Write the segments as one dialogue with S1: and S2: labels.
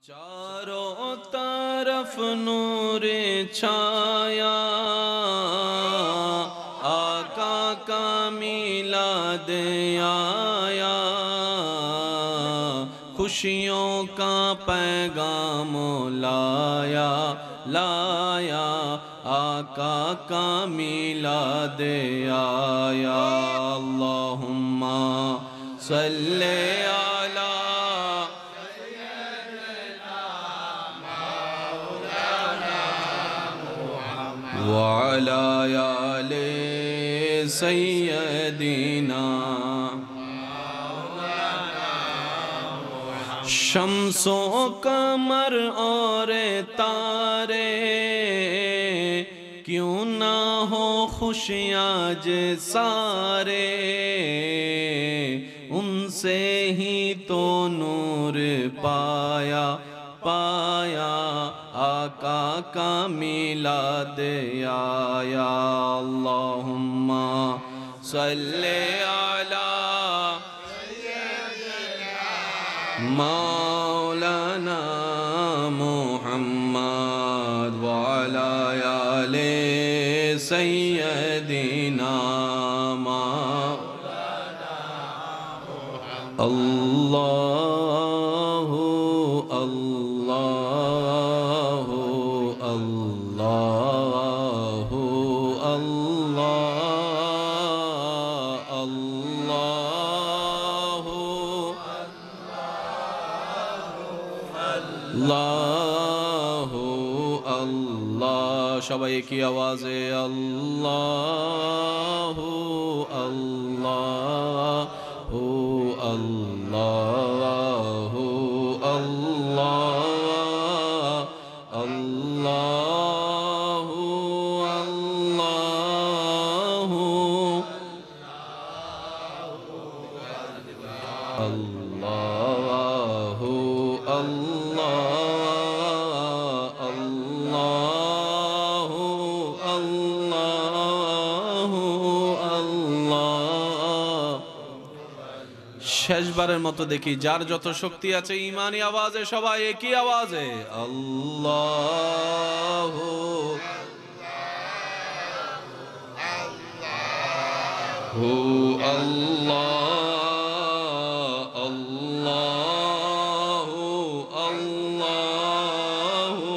S1: चारों तरफ नूरे छाया, आका का मिलाद आया, खुशियों का पैगाम लाया लाया, आका का मिलाद आया। अल्लाहुम्मा सल्ले अला वअला आले सय्यदिना। शम्सो कमर और तारे क्यों ना हो खुशियाँ जे सारे, उनसे ही तो नूर पाया पाया, आका का मिलाद आया। अल्लाहुम्मा सल्ले अला मौलाना मुहम्मद व अला आले सय्यदिना अल्लाहु अल्लाहु अल्लाहु अल्लाह अल्लाहु अल्लाहु अल्लाह। সবাই কি আওয়াজে আল্লাহু আল্লাহু अल्लाहु अल्लाह अल्लाहु अल्लाहु अल्लाहु अल्लाह अल्लाहु अल्लाहु अल्लाह। শেষবারের মতো দেখি যার যত শক্তি আছে ঈমানি আওয়াজে সবাই একই আওয়াজে আল্লাহু আল্লাহু আল্লাহ আল্লাহু আল্লাহু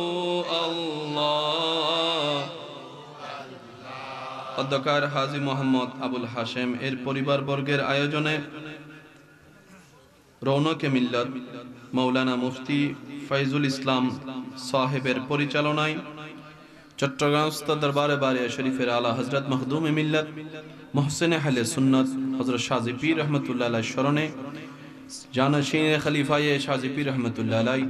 S1: আল্লাহ। অধ্যক্ষ হাজী মোহাম্মদ আবুল হাশেম এর পরিবারবর্গের আয়োজনে রৌনকে মিল্লাত মৌলানা মুফতি ফয়জুল ইসলাম সাহেবের পরিচালনায় চট্টগ্রাম উস্তাদ দরবারে বারিয়া শরীফের আলা হযরত মখদুমে মিল্লাত মুহসিনে আহলে সুন্নাত হযরত শাহজি পীর রহমাতুল্লাহ আলাইহির স্মরণে জানশীনে খলিফায়ে শাহজি পীর রহমাতুল্লাহ আলাইহি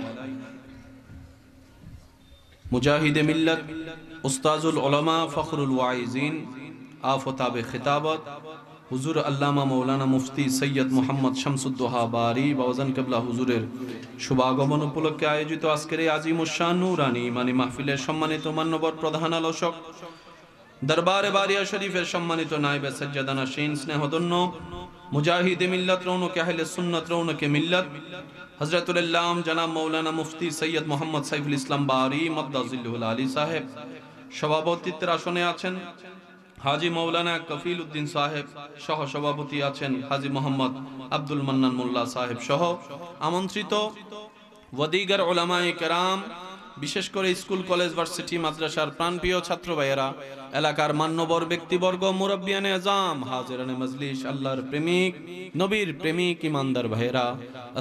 S1: মুজাহিদে মিল্লাত উস্তাজুল উলামা ফখরুল ওয়াইজিন আফতাবে খিতাবত হুজুর আল্লামা মৌলানা মুফতি সৈয়দ মোহাম্মদ শামসুদ্দোহা বারি বাওজান কিবলা হুজুরের শুভাগমন উপলক্ষে আয়োজিত আজকের এই আজিমুশ-শান নূরানী ইমানি মাহফিলের সম্মানিত মান্যবর প্রধান আলোচক, দরবারে বারিয়া শরীফের সম্মানিত নায়েবে সাজ্জাদানা শিন স্নেহধন্য মুজাহিদে মিল্লাত রৌনকে আহলে সুন্নাত রৌনকে মিল্লাত হযরতুল আল্লাম জনাব মৌলানা মুফতি সৈয়দ মোহাম্মদ সাইফুল ইসলাম বারি মাদ্দাজিল্লুহুল আলী সাহেব, সভাপতিত্বের আসনে আছেন হাজী মৌলানা কফিল উদ্দিন সাহেব, সহ সভাপতি আছেন হাজী মোহাম্মদ আব্দুল মান্নান মোল্লা সাহেব সহ আমন্ত্রিত ওয়াদিগার উলামায়ে কেরাম, বিশেষ করে স্কুল কলেজ ভার্সিটি মাদ্রাসার প্রাণপ্রিয় ছাত্র ভাইয়েরা, এলাকার মান্যবর ব্যক্তিবর্গ, মুরব্বিয়ানে আজম, হাজিরানে মজলিস, আল্লাহর প্রেমিক নবীর প্রেমিক ইমানদার ভাইয়েরা,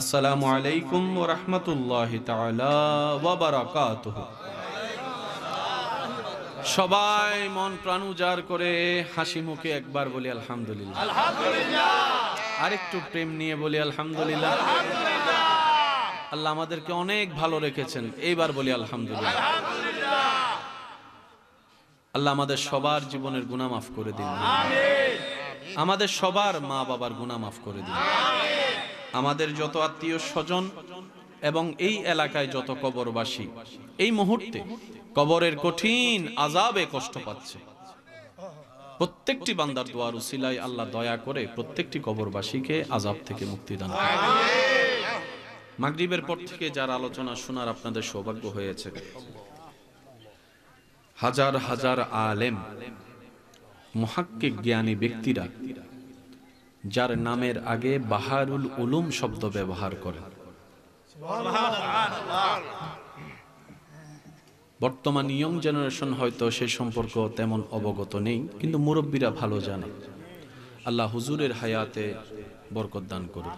S1: আসসালামু আলাইকুম ওয়া রাহমাতুল্লাহি তাআলা ওয়া বারাকাতুহু। সবাই মন প্রাণ উজাড় করে হাসি মুখে একবার বলি আলহামদুলিল্লাহ। আরেকটু প্রেম নিয়ে বলি আলহামদুলিল্লাহ। আল্লাহ আমাদেরকে অনেক ভালো রেখেছেন, এইবার বলি আলহামদুলিল্লাহ। আল্লাহ আমাদের সবার জীবনের গুনাহ মাফ করে দিন, আমাদের সবার মা বাবার গুনাহ মাফ করে দিন, আমাদের যত আত্মীয় স্বজন এবং এই এলাকায় যত কবরবাসী এই মুহূর্তে কবরের কঠিন আযাবে কষ্ট পাচ্ছে, প্রত্যেকটি বান্দার দোয়ার উসিলায় আল্লাহ দয়া করে প্রত্যেকটি কবরবাসীকে আযাব থেকে মুক্তি দান করুন। মাগরিবের পর থেকে যার আলোচনা শোনার আপনাদের সৌভাগ্য হয়েছে, হাজার হাজার আলেম মুহাক্কিক জ্ঞানী ব্যক্তিরা যার নামের আগে বাহারুল উলুম শব্দ ব্যবহার করেন। বর্তমান ইয়ং জেনারেশন হয়তো সে সম্পর্ক তেমন অবগত নেই, কিন্তু মুরব্বীরা ভালো জানে। আল্লাহ হুজুরের হায়াতে বরকত দান করুন।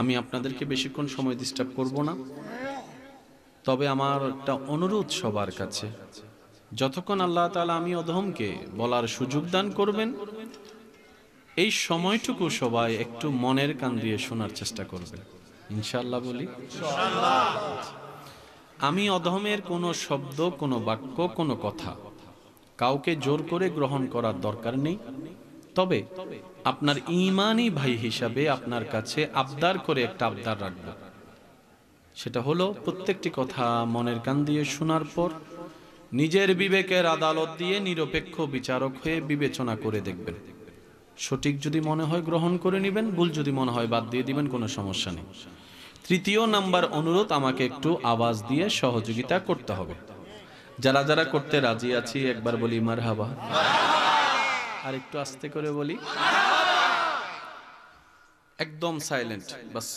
S1: আমি আপনাদেরকে বেশিক্ষণ সময় ডিস্টার্ব করব না, তবে আমার একটা অনুরোধ সবার কাছে, যতক্ষণ আল্লাহ তাআলা আমি অধমকে বলার সুযোগ দান করবেন, এই সময়টুকু সবাই একটু মনের কান দিয়ে শোনার চেষ্টা করবেন, ইনশাআল্লাহ বলি। আমি অধমের কোনো শব্দ, কোনো বাক্য, কোনো কথা কাউকে জোর করে গ্রহণ করার দরকার নেই। তবে আপনার ঈমানি ভাই হিসাবে আপনার কাছে আবদার করে একটা আবদার রাখব, সেটা হলো প্রত্যেকটি কথা মনের কান দিয়ে শোনার পর নিজের বিবেকের আদালত দিয়ে নিরপেক্ষ বিচারক হয়ে বিবেচনা করে দেখবেন। সঠিক যদি মনে হয় গ্রহণ করে নেবেন, ভুল যদি মনে হয় বাদ দিয়ে দিবেন, কোনো সমস্যা নেই। তৃতীয় নাম্বার অনুরোধ, আমাকে একটু আওয়াজ দিয়ে সহযোগিতা করতে হবে। যারা যারা করতে রাজি আছি একবার বলি মারহাবা, আর একটু আস্তে করে বলি, একদম সাইলেন্ট বাস।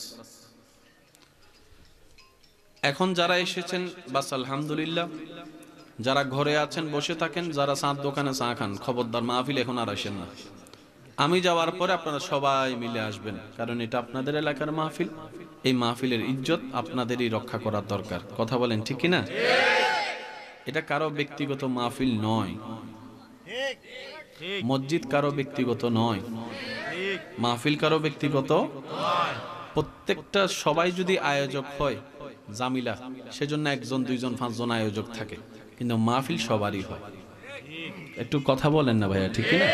S1: এখন যারা এসেছেন বাস আলহামদুলিল্লাহ, যারা ঘরে আছেন বসে থাকেন, যারা চাঁদ দোকানে চা খান খবরদার মাহফিল এখন আর আসেন না। আমি যাওয়ার পরে আপনারা সবাই মিলে আসবেন, কারণ এটা আপনাদের এলাকার মাহফিল। এই মাহফিলের ইজ্জত আপনাদেরই রক্ষা করার দরকার। কথা বলেন ঠিক কিনা? এটা কারো ব্যক্তিগত মাহফিল নয়, মসজিদ কারো ব্যক্তিগত নয়, মাহফিল কারো ব্যক্তিগত। প্রত্যেকটা সবাই যদি আয়োজক হয় জামিলা, সেজন্য একজন দুইজন পাঁচজন আয়োজক থাকে, কিন্তু মাহফিল সবারই হয়। একটু কথা বলেন না ভাইয়া, ঠিক কিনা?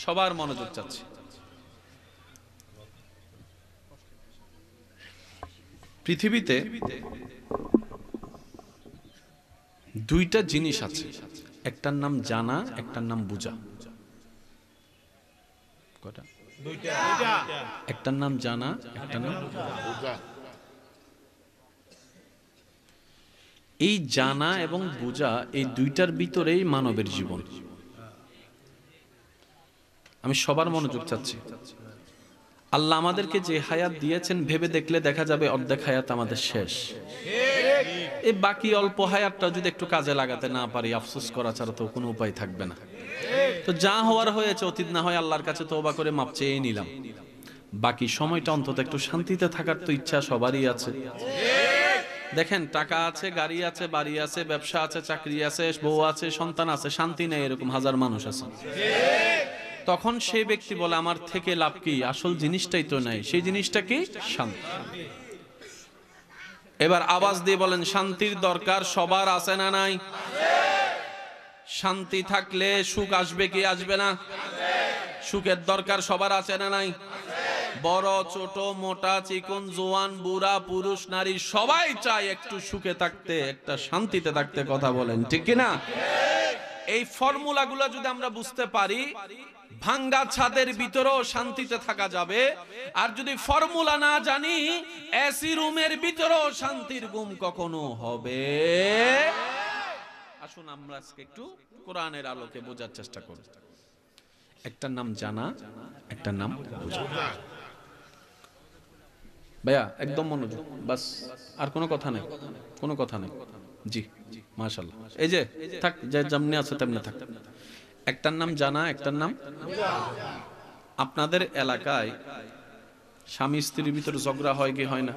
S1: সবার মনোযোগ চাচ্ছি। পৃথিবীতে দুইটা জিনিস আছে, একটার নাম জানা, একটার নাম বুঝা। কটা? একটার নাম জানা, একটার নাম বুঝা। এই জানা এবং বুঝা, এই দুইটার ভিতরেই মানবের জীবন। আমি সবার মনোযোগ চাচ্ছি। আল্লাহ আমাদেরকে যে হায়াত দিয়েছেন, ভেবে দেখলে দেখা যাবে অর্ধেক হায়াত আমাদের শেষ। এই বাকি অল্প হায়াতটা যদি একটু কাজে লাগাতে না পারি, আফসোস করা ছাড়া তো কোনো উপায় থাকবে না। তো যা হওয়ার হয়েছে, অতীত না হয় আল্লাহর কাছে তওবা করে মাপ চেয়ে নিলাম। বাকি সময়টা অন্তত একটু শান্তিতে থাকার তো ইচ্ছা সবারই আছে। দেখেন, টাকা আছে, গাড়ি আছে, বাড়ি আছে, ব্যবসা আছে, চাকরি আছে, বউ আছে, সন্তান আছে, শান্তি নেই, এরকম হাজার মানুষ আছে। তখন সেই ব্যক্তি বলে আমার থেকে লাভ কি? আসল জিনিসটাই তো নাই। সেই জিনিসটা কি? শান্তি। এবার আওয়াজ দিয়ে বলেন, শান্তির দরকার সবার আছে না নাই? শান্তি থাকলে সুখ আসবে কি আসবে না? সুখের দরকার সবার আছে না নাই? বড় ছোট, মোটা চিকন, জোয়ান বুড়া, পুরুষ নারী সবাই চায় একটু সুখে থাকতে, একটা শান্তিতে থাকতে। কথা বলেন ঠিক কিনা? এই ফর্মুলাগুলো যদি আমরা বুঝতে পারি, ভাঙ্গা ছাদের ভিতরেও শান্তিতে থাকা যাবে। আর যদি ফর্মুলা না জানি, এসি রুমের ভিতরেও শান্তির ঘুম কখনো হবে। আসুন আমরা আজকে একটু কোরআনের আলোকে বোঝার চেষ্টা করি। একটার নাম জানা, একটার নাম বোঝা। ভাইয়া একদম মনোযোগ, বাস। আর কোনো কথা নেই, কোনো কথা নেই। জি মাশাআল্লাহ। এই যে থাক, যে যেমনি আছে তেমনি থাক। একটার নাম জানা, একটার নাম। আপনাদের এলাকায় স্বামী স্ত্রীর ভিতরে ঝগড়া হয় কি হয় না?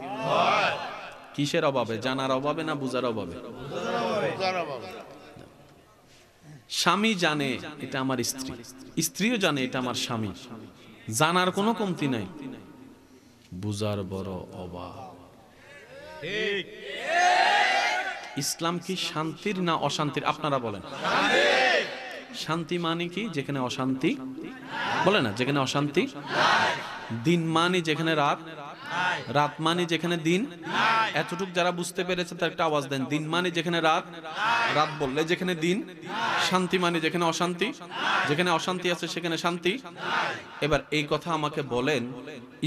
S1: কিসের অভাবে? জানার অভাবে না বুঝার অভাবে? স্বামী জানে এটা আমার স্ত্রী, স্ত্রীও জানে এটা আমার স্বামী, জানার কোনো কমতি নাই, বুঝার বড় অভাব। ইসলাম কি শান্তির না অশান্তির? আপনারা বলেন। শান্তি মানে কি? যেখানে অশান্তি, বলে না, যেখানে অশান্তি। দিন মানে যেখানে রাত, রাত মানে যেখানে দিন। এতটুক যারা বুঝতে পেরেছে তার একটা আওয়াজ দেন। দিন মানে যেখানে রাত, রাত বললে যেখানে দিন। শান্তি মানে যেখানে অশান্তি, যেখানে অশান্তি আছে সেখানে শান্তি। এবার এই কথা আমাকে বলেন,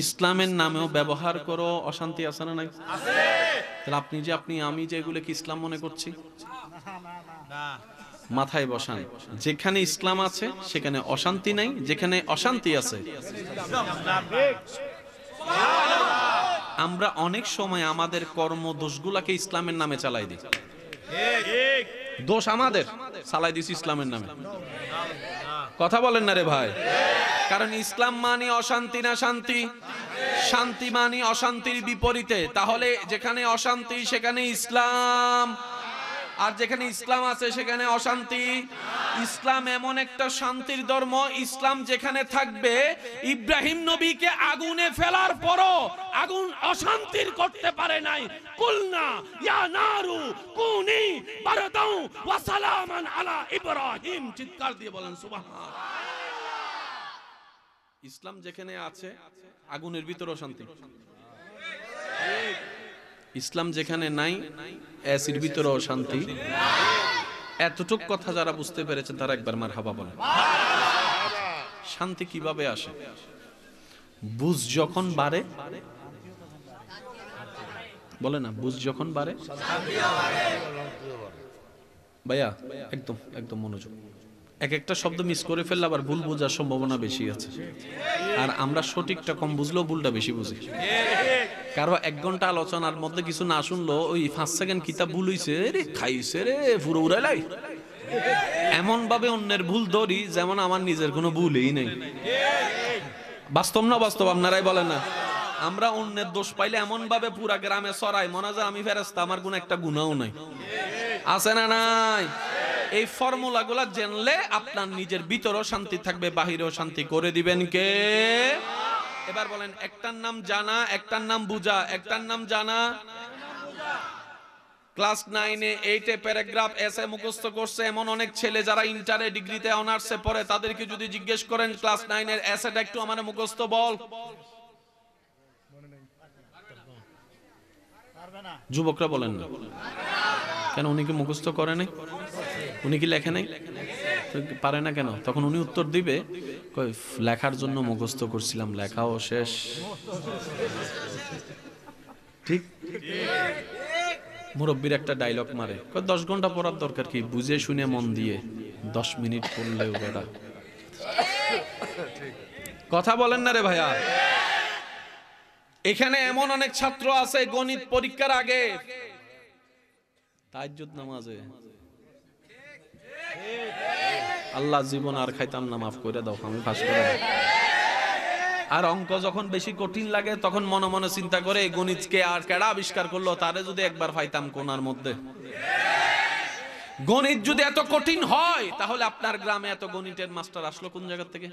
S1: ইসলামের নামেও ব্যবহার করো অশান্তি আছে না নাই? তাহলে আপনি যে আমি যে এগুলো কি ইসলাম মনে করছি? মাথায় বসান, যেখানে ইসলাম আছে সেখানে অশান্তি নাই, যেখানে অশান্তি আছে। আমরা অনেক সময় আমাদের কর্ম দোষগুলাকে ইসলামের নামে চালাই দিই। দোষ আমাদের, চালাই দিছি ইসলামের নামে। কথা বলেন না রে ভাই। কারণ ইসলাম মানে অশান্তি না শান্তি? শান্তি মানে অশান্তির বিপরীতে। তাহলে যেখানে অশান্তি সেখানে ইসলাম, আর যেখানে ইসলাম আছে সেখানে অশান্তি। ইসলাম এমন একটা শান্তির ধর্ম, ইসলাম যেখানে থাকবে, ইব্রাহিম নবীকে আগুনে ফেলার পরও আগুন অশান্তির করতে পারে নাই। কুলনা ইয়া নারু কুনি বারদাও ওয়া সালামান আলা ইব্রাহিম। চিৎকার দিয়ে বলেন সুবহানাল্লাহ। ইসলাম যেখানে আছে আগুনের ভিতরে অশান্তি। ইসলাম যেখানে নাই অ্যাসিড ভিতরে অশান্তি। এতটুক কথা যারা বুঝতে পেরেছেন তারা একবার মারহাবা বলেন। শান্তি কিভাবে আসে? বুঝ যখন বাড়ে, বলে না, বুঝ যখন বাড়ে। ভাইয়া একদম একদম মনোযোগ। এক একটা শব্দ মিস করে ফেললে আবার ভুল বোঝার সম্ভাবনা বেশি আছে। আর আমরা সঠিকটা কম বুঝলেও ভুলটা বেশি বুঝি। কারো 1 ঘন্টা আলোচনার মধ্যে কিছু না শুনলো, ওই 5 সেকেন্ড কিতাব ভুল হইছে রে, খাইছে রে, পুরো উড়াইলাই। এমন ভাবে অন্যের ভুল ধরি যেমন আমার নিজের কোনো ভুলই নেই। বাস্তব না বাস্তব? আপনারাই বলেন না। আমরা অন্যের দোষ পাইলে এমন ভাবে পুরা গ্রামে ছড়াই, মনে হয় আমি ফেরেশতা, আমার কোনো একটা গুনাহও নাই। আছে না নাই? এই ফর্মুলাগুলা জানলে আপনার নিজের ভিতরেও শান্তি থাকবে, বাহিরেও শান্তি করে দিবেন কে? এবার বলেন, একটার নাম জানা, একটার নাম বুঝা। একটার নাম জানা, ক্লাস 9 8 প্যারাগ্রাফ এসে মুখস্থ করছে এমন অনেক ছেলে যারা ইন্টারে ডিগ্রিতে অনার্সে পড়ে, তাদেরকে যদি জিজ্ঞেস করেন ক্লাস 9 এর এসেটা একটু আমারে মুখস্থ বল, যুবকরা বলেন না কেন? উনি কি মুখস্থ করে নাই? উনি কি লেখে নাই? পারে না কেন? তখন উনি উত্তর দিবে, লেখার জন্য মুখস্থ করছিলাম, লেখাও শেষ। ঠিক? মুরব্বীর একটা ডায়লগ মারে, 10 ঘন্টা পড়ার দরকার কি, বুঝে শুনে মন দিয়ে 10 মিনিট পড়লেও বেটা। কথা বলেন না রে ভাইয়া। এখানে এমন অনেক ছাত্র আছে গণিত পরীক্ষার আগে তাহাজ্জুদ নামাজে, আল্লাহ জীবন আর খাইতাম না, মাফ করে দাও, আমি পাস করে দাও। আর অঙ্ক যখন বেশি কঠিন লাগে তখন মনে মনে চিন্তা করে, এই গণিতকে আর কেডা আবিষ্কার করলো, তারে যদি একবার পাইতাম কোনার মধ্যে। গণিত যদি এত কঠিন হয় তাহলে আপনার গ্রামে এত গণিতের মাস্টার আসলো কোন জায়গা থেকে?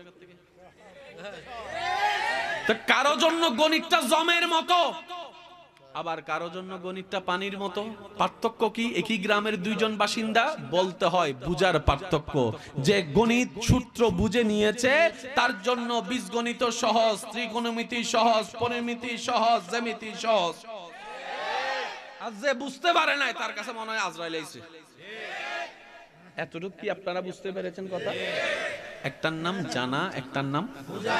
S1: কারো জন্য গণিতটা জমের মতো, আবার কারো জন্য গণিতটা পানির মতো। পার্থক্য কি? একই গ্রামের 2 জন বাসিন্দা, বলতে হয় বুঝার পার্থক্য। যে গণিত সূত্র বুঝে নিয়েছে তার জন্য বীজগণিত সহজ, ত্রিকোণমিতি সহজ, পরিমিতি সহজ, জ্যামিতি সহজ। আর যে বুঝতে পারে নাই তার কাছে মনে হয় আজরাইল আইছে। এতটুকু কি আপনারা বুঝতে পেরেছেন কথা? একটার নাম জানা, একটার নাম বুঝা।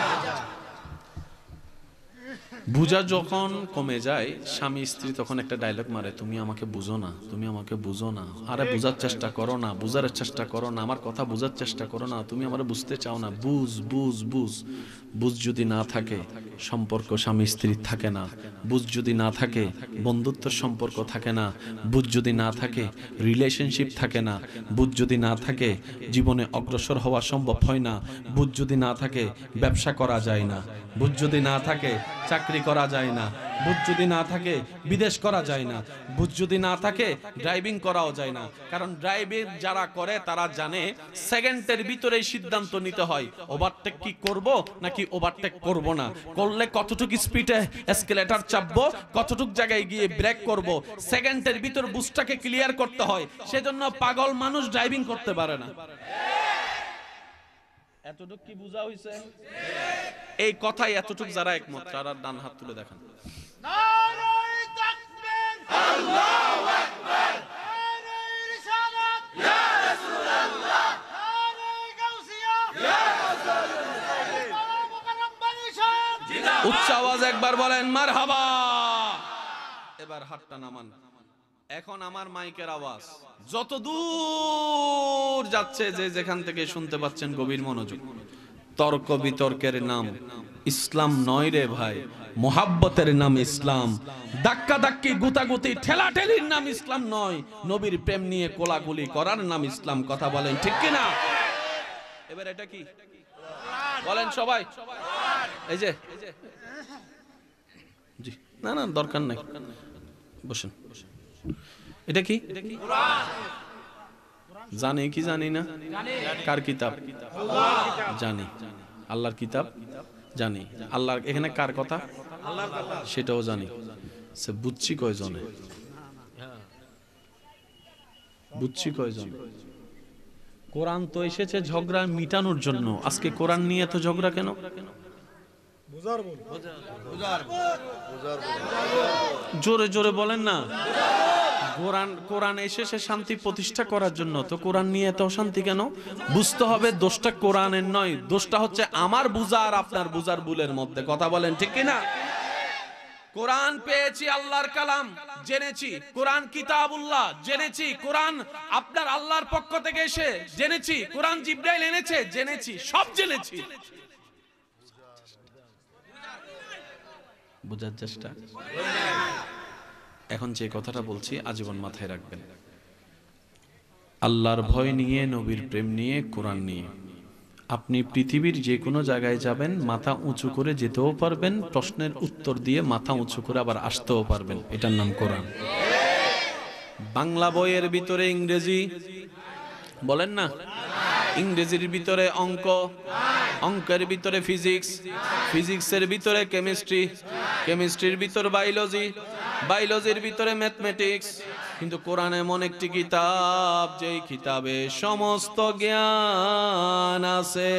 S1: বুঝা যখন কমে যায়, স্বামী স্ত্রী তখন একটা ডায়লগ মারে, তুমি আমাকে বুঝো না, তুমি আমাকে বুঝো না। আরে বুঝার চেষ্টা করো না, বুঝার চেষ্টা করো না, আমার কথা বুঝার চেষ্টা করো না, তুমি আমার বুঝতে চাও না। বুঝ বুঝ বুঝ। বুঝ যদি না থাকে সম্পর্ক স্বামী স্ত্রীর থাকে না। বুঝ যদি না থাকে বন্ধুত্বের সম্পর্ক থাকে না। বুঝ যদি না থাকে রিলেশনশিপ থাকে না। বুঝ যদি না থাকে জীবনে অগ্রসর হওয়া সম্ভব হয় না। বুঝ যদি না থাকে ব্যবসা করা যায় না। বুঝ যদি না থাকে চাকরি করা যায় না। বুঝ যদি না থাকে বিদেশ করা যায় না। বুঝ যদি না থাকে ড্রাইভিং করাও যায় না। কারণ ড্রাইভিং যারা করে তারা জানে সেকেন্ডের ভিতরেই সিদ্ধান্ত নিতে হয়, ওভারটেক কি করব নাকি ওভারটেক করব না, করলে কতটুকু স্পিডে এসকেলেটর চাপবো, কতটুকু জায়গায় গিয়ে ব্রেক করব, সেকেন্ডের ভিতর বুঝটাকে ক্লিয়ার করতে হয়। সেজন্য পাগল মানুষ ড্রাইভিং করতে পারে না। এতটুক কি বুঝা হইছে? এই কথাই এতটুক যারা একমত তারা ডান হাত তুলে দেখান। নারায়ে তাকবীর, একবার বলেন মারহাবা। এবার হাতটা নামান। এখন আমার মাইকের আওয়াজ যত দূর যাচ্ছে, যে যেখান থেকে শুনতে পাচ্ছেন গভীর মনোযোগ। তর্ক বিতর্কের নাম ইসলাম নয় রে ভাই, মোহাব্বতের নাম ইসলাম। ধাক্কা ধাক্কি গুতাগুতি ঠেলাঠেলির নাম ইসলাম নয়, নবীর প্রেম নিয়ে কোলাকুলি করার নাম ইসলাম। কথা বলেন ঠিক কিনা? এবার এটা কি বলেন সবাই? এই যে জি, না না দরকার নাই, বসেন। এটা কি জানি কি জানি না? কার কিতাব? জানি। আল্লাহর কিতাব জানি। আল্লাহর এখানে কার কথা? সেটাও জানি। সে বুঝছি কয়জনে? বুঝছি কয়জন? কোরআন তো এসেছে ঝগড়া মিটানোর জন্য। আজকে কোরআন নিয়ে এত ঝগড়া কেন? জোরে জোরে বলেন না। কোরআন এসেছে শান্তি প্রতিষ্ঠা করার জন্য, তো কোরআন নিয়ে এত অশান্তি কেন? বুঝতে হবে দোষটা কোরআনের নয়, দোষটা হচ্ছে আমার বুঝা আর আপনার বুঝার ভুলের মধ্যে। কথা বলেন ঠিক কিনা? কোরআন পেয়েছি আল্লাহর কালাম, জেনেছি কোরআন কিতাবুল্লাহ, জেনেছি কোরআন আপনার আল্লাহর পক্ষ থেকে এসে, জেনেছি কোরআন জিবরাইল এনেছে, জেনেছি, সব জেনেছি। বুঝার চেষ্টা। এখন যে কথাটা বলছি আজীবন মাথায় রাখবেন। আল্লাহর ভয় নিয়ে, নবীর প্রেম নিয়ে, কোরআন নিয়ে আপনি পৃথিবীর যে কোনো জায়গায় যাবেন, মাথা উঁচু করে যেতেও পারবেন, প্রশ্নের উত্তর দিয়ে মাথা উঁচু করে আবার আসতেও পারবেন। এটার নাম কোরআন। বাংলা বইয়ের ভিতরে ইংরেজি বলেন না, ইংরেজির ভিতরে অঙ্ক, অঙ্কের ভিতরে ফিজিক্স, ফিজিক্সের ভিতরে কেমিস্ট্রি, কেমিস্ট্রির ভিতরে বায়োলজি, বায়োলজির ভিতরে ম্যাথমেটিক্স। কিন্তু কোরআন এমন একটি কিতাব, যেই কিতাবে সমস্ত জ্ঞান আছে।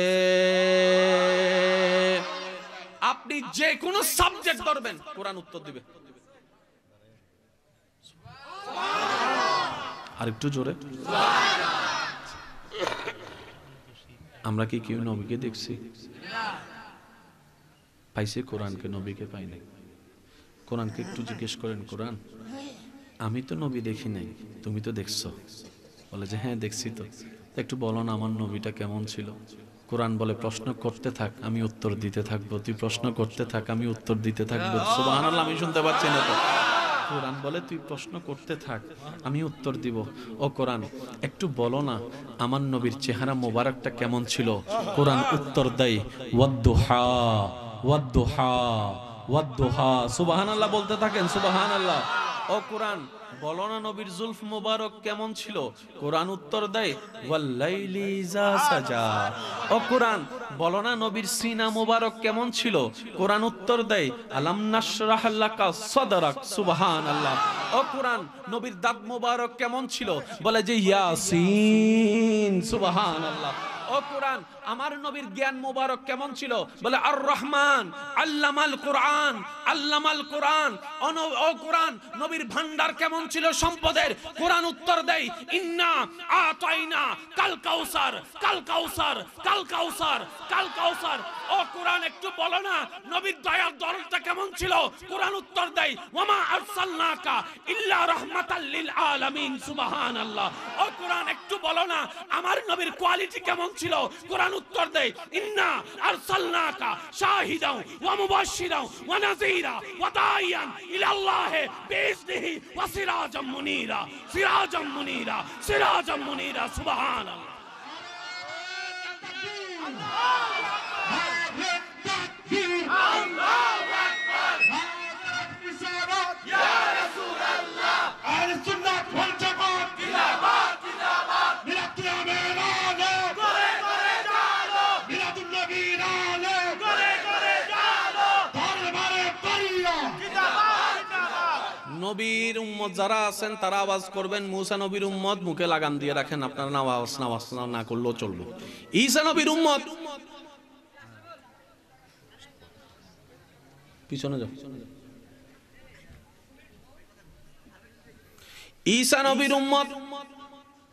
S1: আপনি যে কোনো সাবজেক্ট ধরবেন, কোরআন উত্তর দিবে। আর একটু জোরে। আমরা কি কেউ নবীকে দেখছি? পাইছে কোরআনকে, নবীকে পাই নাই। কোরআনকে একটু জিজ্ঞেস করেন, কোরআন আমি তো নবী দেখি নাই, তুমি তো দেখছো। বলে যে হ্যাঁ দেখছি। তো একটু বলো না আমার নবীটা কেমন ছিল? কোরআন বলে প্রশ্ন করতে থাক, আমি উত্তর দিতে থাকবো। তুই প্রশ্ন করতে থাক, আমি উত্তর দিতে থাকবো। সুবহানাল্লাহ, আমি শুনতে পাচ্ছি না তো? কোরআন বলে তুই প্রশ্ন করতে থাক, আমি উত্তর দিব। ও কোরআন একটু বলো না আমার নবীর চেহারা মোবারকটা কেমন ছিল? কোরআন উত্তর দেয় ওয়াদ্দুহা ওয়াদ্দুহা ওয়াদ্দুহা। সুবহানাল্লাহ বলতে থাকেন, সুবহানাল্লাহ। ও কোরআন বলো না নবীর জুলফ মোবারক কেমন ছিল? কোরআন উত্তর দেয় ওয়াল্লাইলি ইযা সাজা। ও কোরআন বলো না নবীর সিনা মোবারক কেমন ছিল? কোরআন উত্তর দেয় আলাম নাশরাহ লাকা সাদরাক। সুবহানাল্লাহ। ও কোরআন নবীর দাঁত মোবারক কেমন ছিল? বলে যে ইয়াসিন। সুবহানাল্লাহ। ও কোরআন আমার নবীর জ্ঞান মোবারক কেমন ছিল? বলে আর রহমান আল্লামাল কোরআন, আল্লামাল কোরআন। ও কোরআন নবীর ভান্ডার কেমন ছিল সম্পদের? কোরআন উত্তর দেয় ইন্না আতাইনা কাল কাউসার, কাল কাউসার, কাল কাউসার, কাল কাউসার। ও কোরআন একটু বলো না নবীর দয়ার দরদটা কেমন ছিল? কোরআন উত্তর দেয় ওয়ামা আরসালনাকা ইল্লা রাহমাতাল লিল আলামিন। সুবহানাল্লাহ। ও কোরআন একটু বলো না আমার নবীর কোয়ালিটি কেমন ছিল? কোরআন উত্তর দেয় ইন্না আরসালনাকা শাহিদাও ওয়া মুবাশশিরাও ওয়া নাযীরা ওয়া দাইয়ান ইলাল্লাহি বিইজনিহি ওয়া সিরাজাম মুনীরা, সিরাজাম মুনীরা, সিরাজাম মুনীরা। সুবহানাল্লাহ। নবীর উম্মত যারা আছেন তারা আওয়াজ করবেন। মুসা নবীর উম্মত মুখে লাগাম দিয়ে রাখেন, আপনারা আওয়াজ না করলেও চলবে। ঈসা নবীর উম্মত পিছনে যাও। ঈসা নবীর উম্মত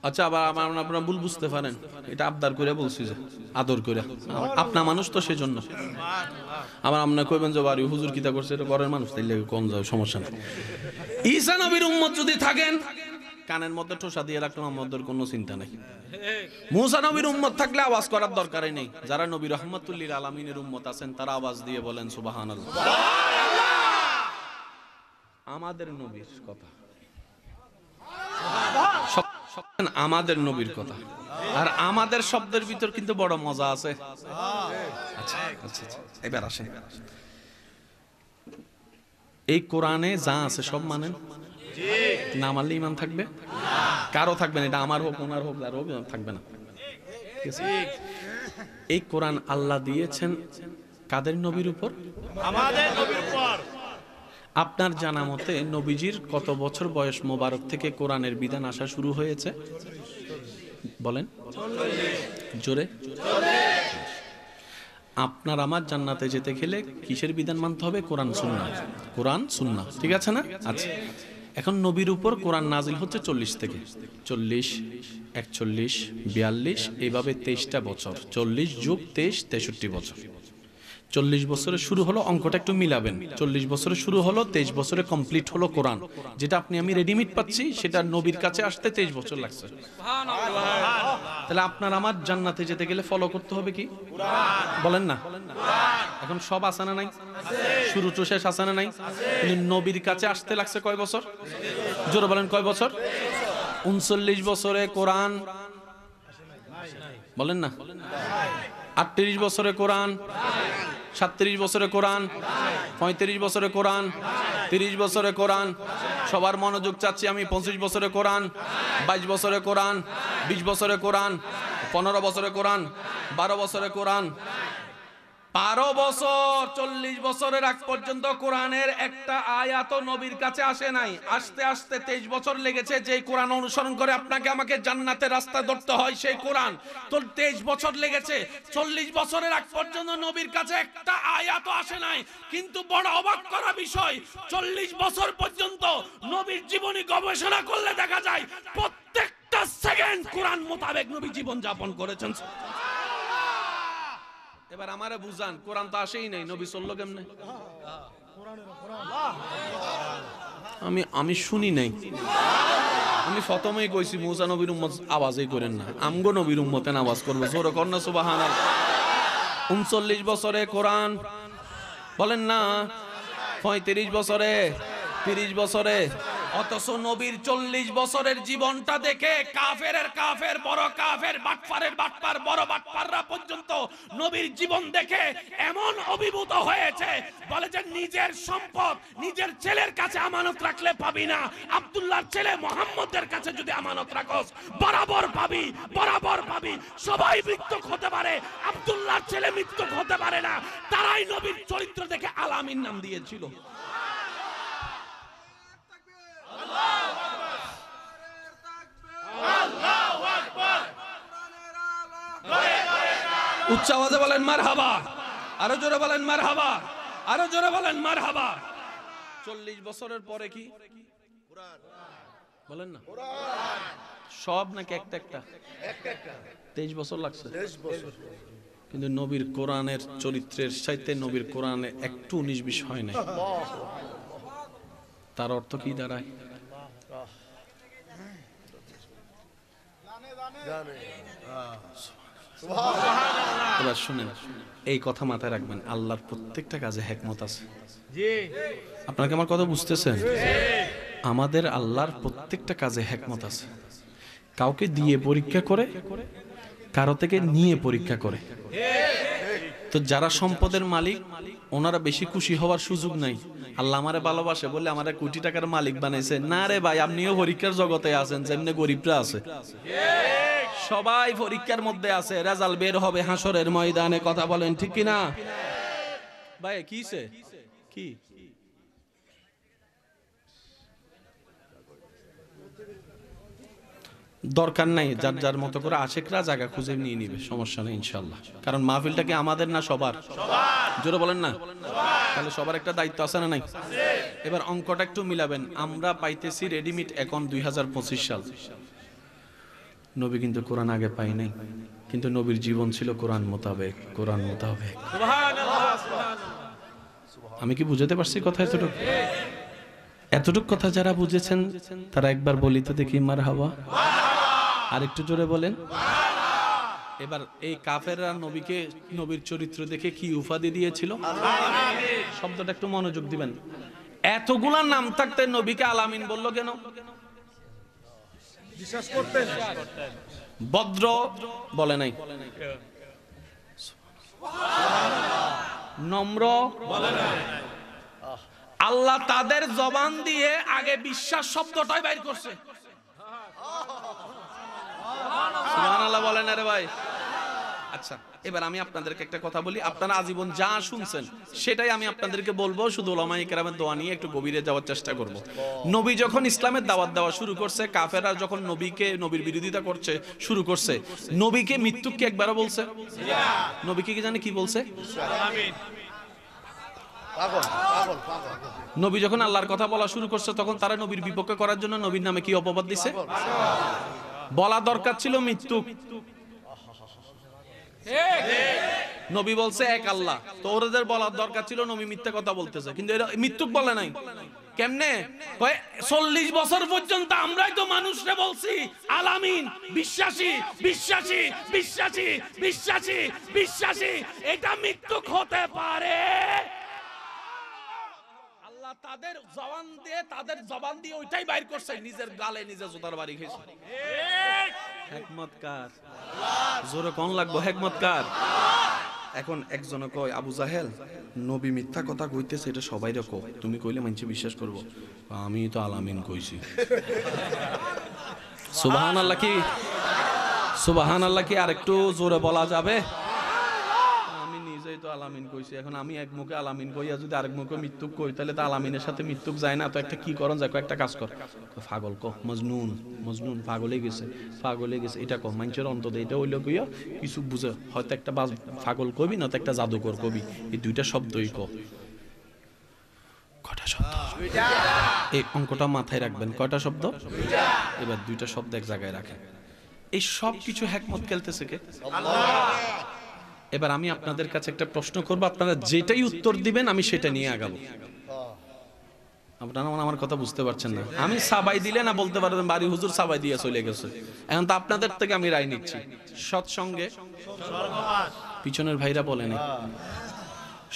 S1: আচ্ছা, আবার আপনারা ভুল বুঝতে পারেন, এটা আবদার করে বলছি, যে আদর করে, আপনার মানুষ তো সেজন্য। আবার আপনার কইবেন যে বাড়ি হুজুর কিতা করছে, এটা ঘরের মানুষ, তাইলে কোন যায়, সমস্যা নেই। ঈসা নবীর উম্মত যদি থাকেন, কানের মধ্যে ঠোসা দিয়ে রাখলাম, আমাদের কোনো চিন্তা নেই। মুসা নবীর উম্মত থাকলে আওয়াজ করার দরকারই নেই। যারা নবী রহমাতুল্লিল আলামিনের উম্মত আছেন, তারা আওয়াজ দিয়ে বলেন সুবহানাল্লাহ। আমাদের নবীর কথা, আমাদের নবীর কথা, আর আমাদের শব্দের ভিতর কিন্তু বড় মজা আছে। আচ্ছা আচ্ছা, এবার আসেন, এই কোরআনে যা আছে সব মানেন? না মানলে ইমান থাকবে? কারো থাকবে না, এটা আমার হোক, ওনার হোক, আর হোক, থাকবে না। এই কোরআন আল্লাহ দিয়েছেন কাদের নবীর উপর? আমাদের নবীর উপর। আপনার জানা মতে নবীজির কত বছর বয়স মোবারক থেকে কোরআনের বিধান আসা শুরু হয়েছে? বলেন জোরে। আপনার আমার জান্নাতে যেতে গেলে কিসের বিধান মানতে হবে? কোরআন সুন্নাহ। কোরআন সুন্নাহ, ঠিক আছে না? আচ্ছা, এখন নবীর উপর কোরআন নাজিল হচ্ছে 40 থেকে 40, 41, 42, এইভাবে 23টা বছর। 40 যোগ 23, 63 বছর। 40 বছরে শুরু হলো, অঙ্কটা একটু মিলাবেন। 40 বছরে শুরু হলো, 23 বছরে কমপ্লিট হলো কোরআন। যেটা আপনি আমি রেডিমেড পাচ্ছি, সেটা নবীর কাছে আসতে 23 বছর লাগছে। তাহলে আপনার আমার জান্নাতে যেতে গেলে ফলো করতে হবে কি? বলেন না। এখন সব আছে না নাই? শুরু তো শেষ আছে না নাই? কিন্তু নবীর কাছে আসতে লাগছে কয় বছর? জোরে বলেন, কয় বছর? 39 বছরে কোরআন, বলেন না। 38 বছরে কোরআন, 37 বছরে কোরআন, 35 বছরে কোরআন, 30 বছরে কোরআন। সবার মনোযোগ চাচ্ছি আমি। 25 বছরে কোরআন, 22 বছরে কোরআন, 20 বছরে কোরআন, 15 বছরে কোরআন, 12 বছরে কোরআন, 12 বছর। 40 বছরের আগ পর্যন্ত কোরআনের একটা আয়াত নবীর কাছে আসে নাই। আসতে আসতে 23 বছর লেগেছে। যে কোরআন অনুসরণ করে আপনাকে আমাকে জান্নাতের রাস্তা ধরতে হয়, সেই কোরআন তো 23 বছর লেগেছে। 40 বছরের আগ পর্যন্ত নবীর কাছে একটা আয়াত আসে নাই। কিন্তু বড় অবাক করা বিষয়, 40 বছর পর্যন্ত নবীর জীবনী গবেষণা করলে দেখা যায় প্রত্যেকটা সেকেন্ড কোরআন মোতাবেক নবী জীবন যাপন করেছেন। এবার আমারে বুঝান, কোরআন তো আসেই নাই, নবী চললো কেমনে? আমি শুনি নাই। আমি প্রথমেই কইছি মুসা নবীর উম্মত আওয়াজই করেন না, আমগো নবীর উম্মতে আওয়াজ করবে। জোরে কর না সুবহানাল্লাহ। 39 বছরে কোরআন, বলেন না। 35 বছরে, 30 বছরে। অথচ নবীর 40 বছরের জীবনটা দেখে কাফেরের কাফের, বড় কাফের, বাটপারের বাটপার, বড় বাটপাররা পর্যন্ত নবীর জীবন দেখে এমন অভিভূত হয়েছে, বলে যে নিজের সম্পদ নিজের ছেলের কাছে আমানত রাখলে পাবি না, আব্দুল্লাহর ছেলে মুহাম্মদের কাছে যদি আমানত রাখোস বরাবর পাবি, বরাবর পাবি। সবাই মৃত্যুক হতে পারে, আব্দুল্লাহর ছেলে মৃত্যুক হতে পারে না। তারাই নবীর চরিত্র দেখে আলামিন নাম দিয়েছিল। উচ্চ আওয়াজে বলেন মারহাবা, আরো জোরে বলেন মারহাবা, আরো জোরে বলেন মারহাবা। 40 বছরের পরে কি বলেন না? সব নাকি একটা একটা? 23 বছর লাগছে। কিন্তু নবীর কোরআনের চরিত্রের সাথে নবীর কোরআনে একটু 19-20 হয় নাই। তার অর্থ কি দাঁড়ায়? এবার শুনেন, এই কথা মাথায় রাখবেন, আল্লাহর প্রত্যেকটা কাজে হিকমত আছে। আপনারা কি আমার কথা বুঝতেছেন? আমাদের আল্লাহর প্রত্যেকটা কাজে হিকমত আছে। কাউকে দিয়ে পরীক্ষা করে, কারো থেকে নিয়ে পরীক্ষা করে। তো যারা সম্পদের মালিক, ওনারা বেশি খুশি হওয়ার সুযোগ নাই। আল্লাহ আমারে ভালোবাসে বলে আমারে কোটি টাকার মালিক বানাইছে না রে ভাই। আপনিও পরীক্ষার জগতে আছেন, যেমনি গরিবরা আছে। সবাই পরীক্ষার মধ্যে আছে। রেজাল্ট বের হবে হাসরের ময়দানে। কথা বলেন ঠিক কিনা ভাই? কিছে কি দরকার নাই, যার যার মতো করে আশেকরা জায়গা খুঁজে নিয়ে নিবে, সমস্যা নেই ইনশাআল্লাহ। কারণ মাহফিলটা কি আমাদের না সবার? জোরে বলেন না। তাহলে সবার একটা দায়িত্ব আছে না নাই? এবার অঙ্কটা একটু মিলাবেন। আমরা পাইতেছি রেডিমেড এখন 2025 সাল। নবী কিন্তু কোরআন আগে পাই নাই, কিন্তু নবীর জীবন ছিল কোরআন মোতাবেক, কোরআন মোতাবেক। আমি কি বুঝাতে পারছি কথা? এতটুকু এতটুক কথা যারা বুঝেছেন তারা একবার বলি তো দেখি মারহাবা। আর একটু জোরে বলেন। এবার এই কাফেররা নবীকে, নবীর চরিত্র দেখে কি উপাধি দিয়েছিল? শব্দটা একটু মনোযোগ দিবেন। এতগুলা নাম থাকতে নবীকে আলামিন বললো কেন? বিশ্বাস করতেন। ভদ্র বলে নাই, নম্র বলে নাই। আল্লাহ তাদের জবান দিয়ে আগে বিশ্বাস শব্দটাই বাইর করছে। সুবহানাল্লাহ বলেন আরে ভাই। আচ্ছা, এবার আমি আপনাদেরকে একটা কথা বলি, আপনারা আজীবন যা শুনছেন সেটাই আমি আপনাদেরকে বলবো, শুধু উলামায়ে কেরামের দোয়া নিয়ে একটু গভীরে যাওয়ার চেষ্টা করব। নবী যখন ইসলামের দাওয়াত দেওয়া শুরু করছে, কাফেররা যখন নবীর বিরোধিতা করছে শুরু করছে, নবীকে মৃত্যুক কি একবারও বলছে? নবীকে কি জানে কি বলছে? নবী যখন আল্লাহর কথা বলা শুরু করছে তখন তারা নবীর বিপক্ষে করার জন্য নবীর নামে কি অপবাদ দিছে? বলা দরকার ছিল মৃত্যুক। নবী বলছে এক আল্লাহ, তো ওদের বলার দরকার ছিল নবী মিথ্যা কথা বলতেছে, কিন্তু এরা মৃত্যুক বলে নাই। কেমনে? 40 বছর পর্যন্ত আমরাই তো মানুষরে বলছি আলামিন, বিশ্বাসী বিশ্বাসী বিশ্বাসী বিশ্বাসী বিশ্বাসী, এটা মৃত্যুক হতে পারে? আল্লাহ তাদের জবান দিয়ে ওইটাই বাইর করছে, নিজের গালে নিজে জোতার বাড়ি খেয়েছে। হিকমত কার? জোরে কোন লাগবো হিকমত কার? এখন একজনে কয় আবু জাহেল নবী মিথ্যা কথা কইতেছে, এটা সবাই রাখো, তুমি কইলে মানুষে বিশ্বাস করবো। আমি তো আলামিন কইছি। সুবহানাল্লাহ কি? সুবহানাল্লাহ কি আর একটু জোরে বলা যাবে? তো আলামিন কইছি, এখন আমি এক মুখে আলামিন কইয়া যদি আরেক মুখে মৃত্যুক কই তাহলে তো আলামিনের সাথে মৃত্যুক যায় না। তো একটা কি করন যায়, একটা কাজ কর, পাগল ক মজনুন, মজনুন পাগলে গেছে, পাগলে গেছে, এটা ক মানুষের অন্তত এটা হইলো কইয়া কিছু বুঝে, হয়তো একটা পাগল কবি না তো একটা জাদুকর কবি, এই দুইটা শব্দই ক। কয়টা শব্দ? এই অঙ্কটা মাথায় রাখবেন, কয়টা শব্দ? এবার দুইটা শব্দ এক জায়গায় রাখেন। এই সব কিছু হিকমত খেলতেছে কে? আল্লাহ। এবার আমি আপনাদের কাছে একটা প্রশ্ন করব, আপনারা যেটাই উত্তর দিবেন আমি সেটা নিয়ে আগাবো। আপনারা আমার কথা বুঝতে পারছেন না। আমি সাবাই দিলে না বলতে পারবেন বাড়ি হুজুর সাবাই দিয়ে চলে গেছে। এখন তো আপনাদের থেকে আমি রায় নিচ্ছি। সৎসঙ্গে স্বর্গবাস, পিছনের ভাইরা বলেন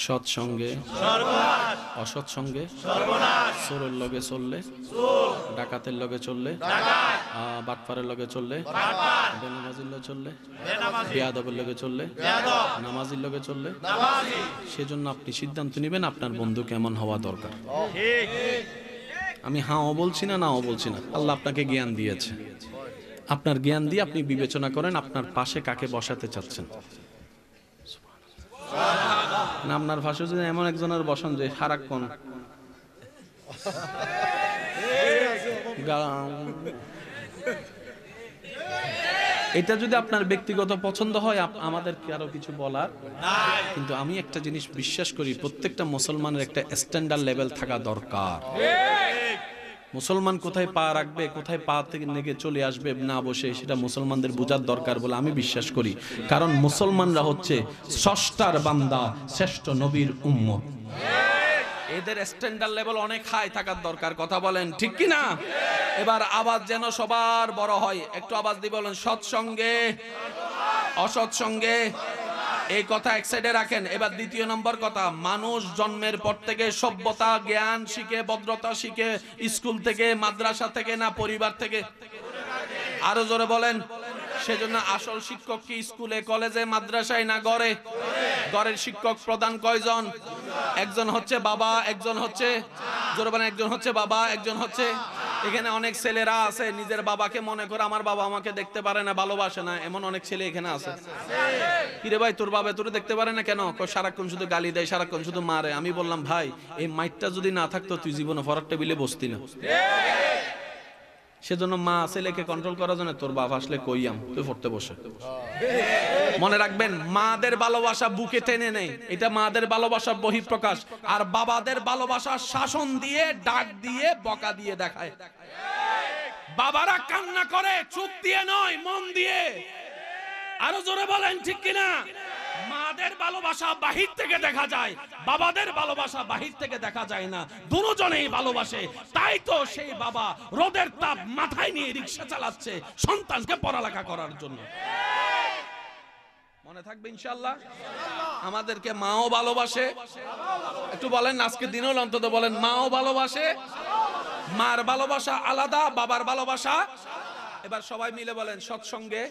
S1: সৎসঙ্গে স্বর্গবাস, অসৎসঙ্গে সর্বনাশ, চোরের লগে চললে চোর, ডাকাতের লগে চললে ডাকাত, বাটপারের লগে চললে বাটপার, বেনামাজির লগে চললে বেনামাজি, বেয়াদবের লগে চললে বেয়াদব, নামাজির লগে চললে নামাজি। সেজন্য আপনি সিদ্ধান্ত নেবেন আপনার বন্ধু কেমন হওয়া দরকার। ঠিক। আমি হাঁও বলছি না, নাও বলছি না। আল্লাহ আপনাকে জ্ঞান দিয়েছে, আপনার জ্ঞান দিয়ে আপনি বিবেচনা করেন আপনার পাশে কাকে বসাতে চাচ্ছেন। আপনার ভাষা যদি এমন একজনের বসন যে সারাক্ষণ এটা যদি আপনার ব্যক্তিগত পছন্দ হয় আমাদের কি আরো কিছু বলার নাই। কিন্তু আমি একটা জিনিস বিশ্বাস করি, প্রত্যেকটা মুসলমানের একটা স্ট্যান্ডার্ড লেভেল থাকা দরকার। মুসলমান কোথায় পা রাখবে, কোথায় পা থেকে নেগে চলে আসবে না বসে, সেটা মুসলমানদের বোঝার দরকার বলে আমি বিশ্বাস করি। কারণ মুসলমানরা হচ্ছে স্রষ্টার বান্দা, শ্রেষ্ঠ নবীর উম্মত। এদের স্ট্যান্ডার্ড লেভেল অনেক হাই থাকার দরকার। কথা বলেন ঠিক কি না? এবার আওয়াজ যেন সবার বড় হয়, একটু আওয়াজ দিয়ে বলেন সৎসঙ্গে অসৎসঙ্গে। এই কথা এক সাইডে রাখেন। এবার দ্বিতীয় নম্বর কথা, মানুষ জন্মের পর থেকে সভ্যতা জ্ঞান শিখে, ভদ্রতা শিখে স্কুল থেকে, মাদ্রাসা থেকে না পরিবার থেকে? আরো জোরে বলেন। সেজন্য আসল শিক্ষক কি স্কুলে কলেজে মাদ্রাসায় না ঘরে? ঘরের শিক্ষক প্রধান কয়জন? একজন হচ্ছে বাবা, একজন হচ্ছে জোরে বলেন, একজন হচ্ছে বাবা, একজন হচ্ছে। এখানে অনেক ছেলেরা আছে নিজের বাবাকে মনে করে আমার বাবা আমাকে দেখতে পারে না, ভালোবাসে না, এমন অনেক ছেলে এখানে আছে। কিরে ভাই তোর বাবা তোর দেখতে পারে না কেন? সারাক্ষণ শুধু গালি দেয়, সারাক্ষণ শুধু মারে। আমি বললাম ভাই এই মাইটটা যদি না থাকতো তুই জীবনে ফরার টেবিলে বসতি না। সেজন্য মা ছেলেকে কন্ট্রোল করার জন্য তোর বাপ আসলে কইয়াম তুই পড়তে বসে। মনে রাখবেন মাদের ভালোবাসা বুকে টেনে নেই, এটা মাদের ভালোবাসার বহিঃপ্রকাশ। আর বাবাদের ভালোবাসা শাসন দিয়ে, ডাক দিয়ে, বকা দিয়ে দেখায়। বাবারা কান্না করে চোখ দিয়ে নয়, মন দিয়ে। আরো জোরে বলেন ঠিক কিনা? মাদের ভালোবাসা বাহির থেকে দেখা যায়, বাবাদের ভালোবাসা বাহির থেকে দেখা যায় না, দুজনেই ভালোবাসে। তাই তো সেই বাবা রোদের তাপ মাথায় নিয়ে রিকশা চালাচ্ছে সন্তানকে পড়ালেখা করার জন্য। মনে থাকবে ইনশাআল্লাহ। আমাদেরকে মাও ভালোবাসে, একটু বলেন আজকে দিনও অন্তত বলেন মাও ভালোবাসে। মার ভালোবাসা আলাদা, বাবার ভালোবাসা। এবার সবাই মিলে বলেন সৎসঙ্গে,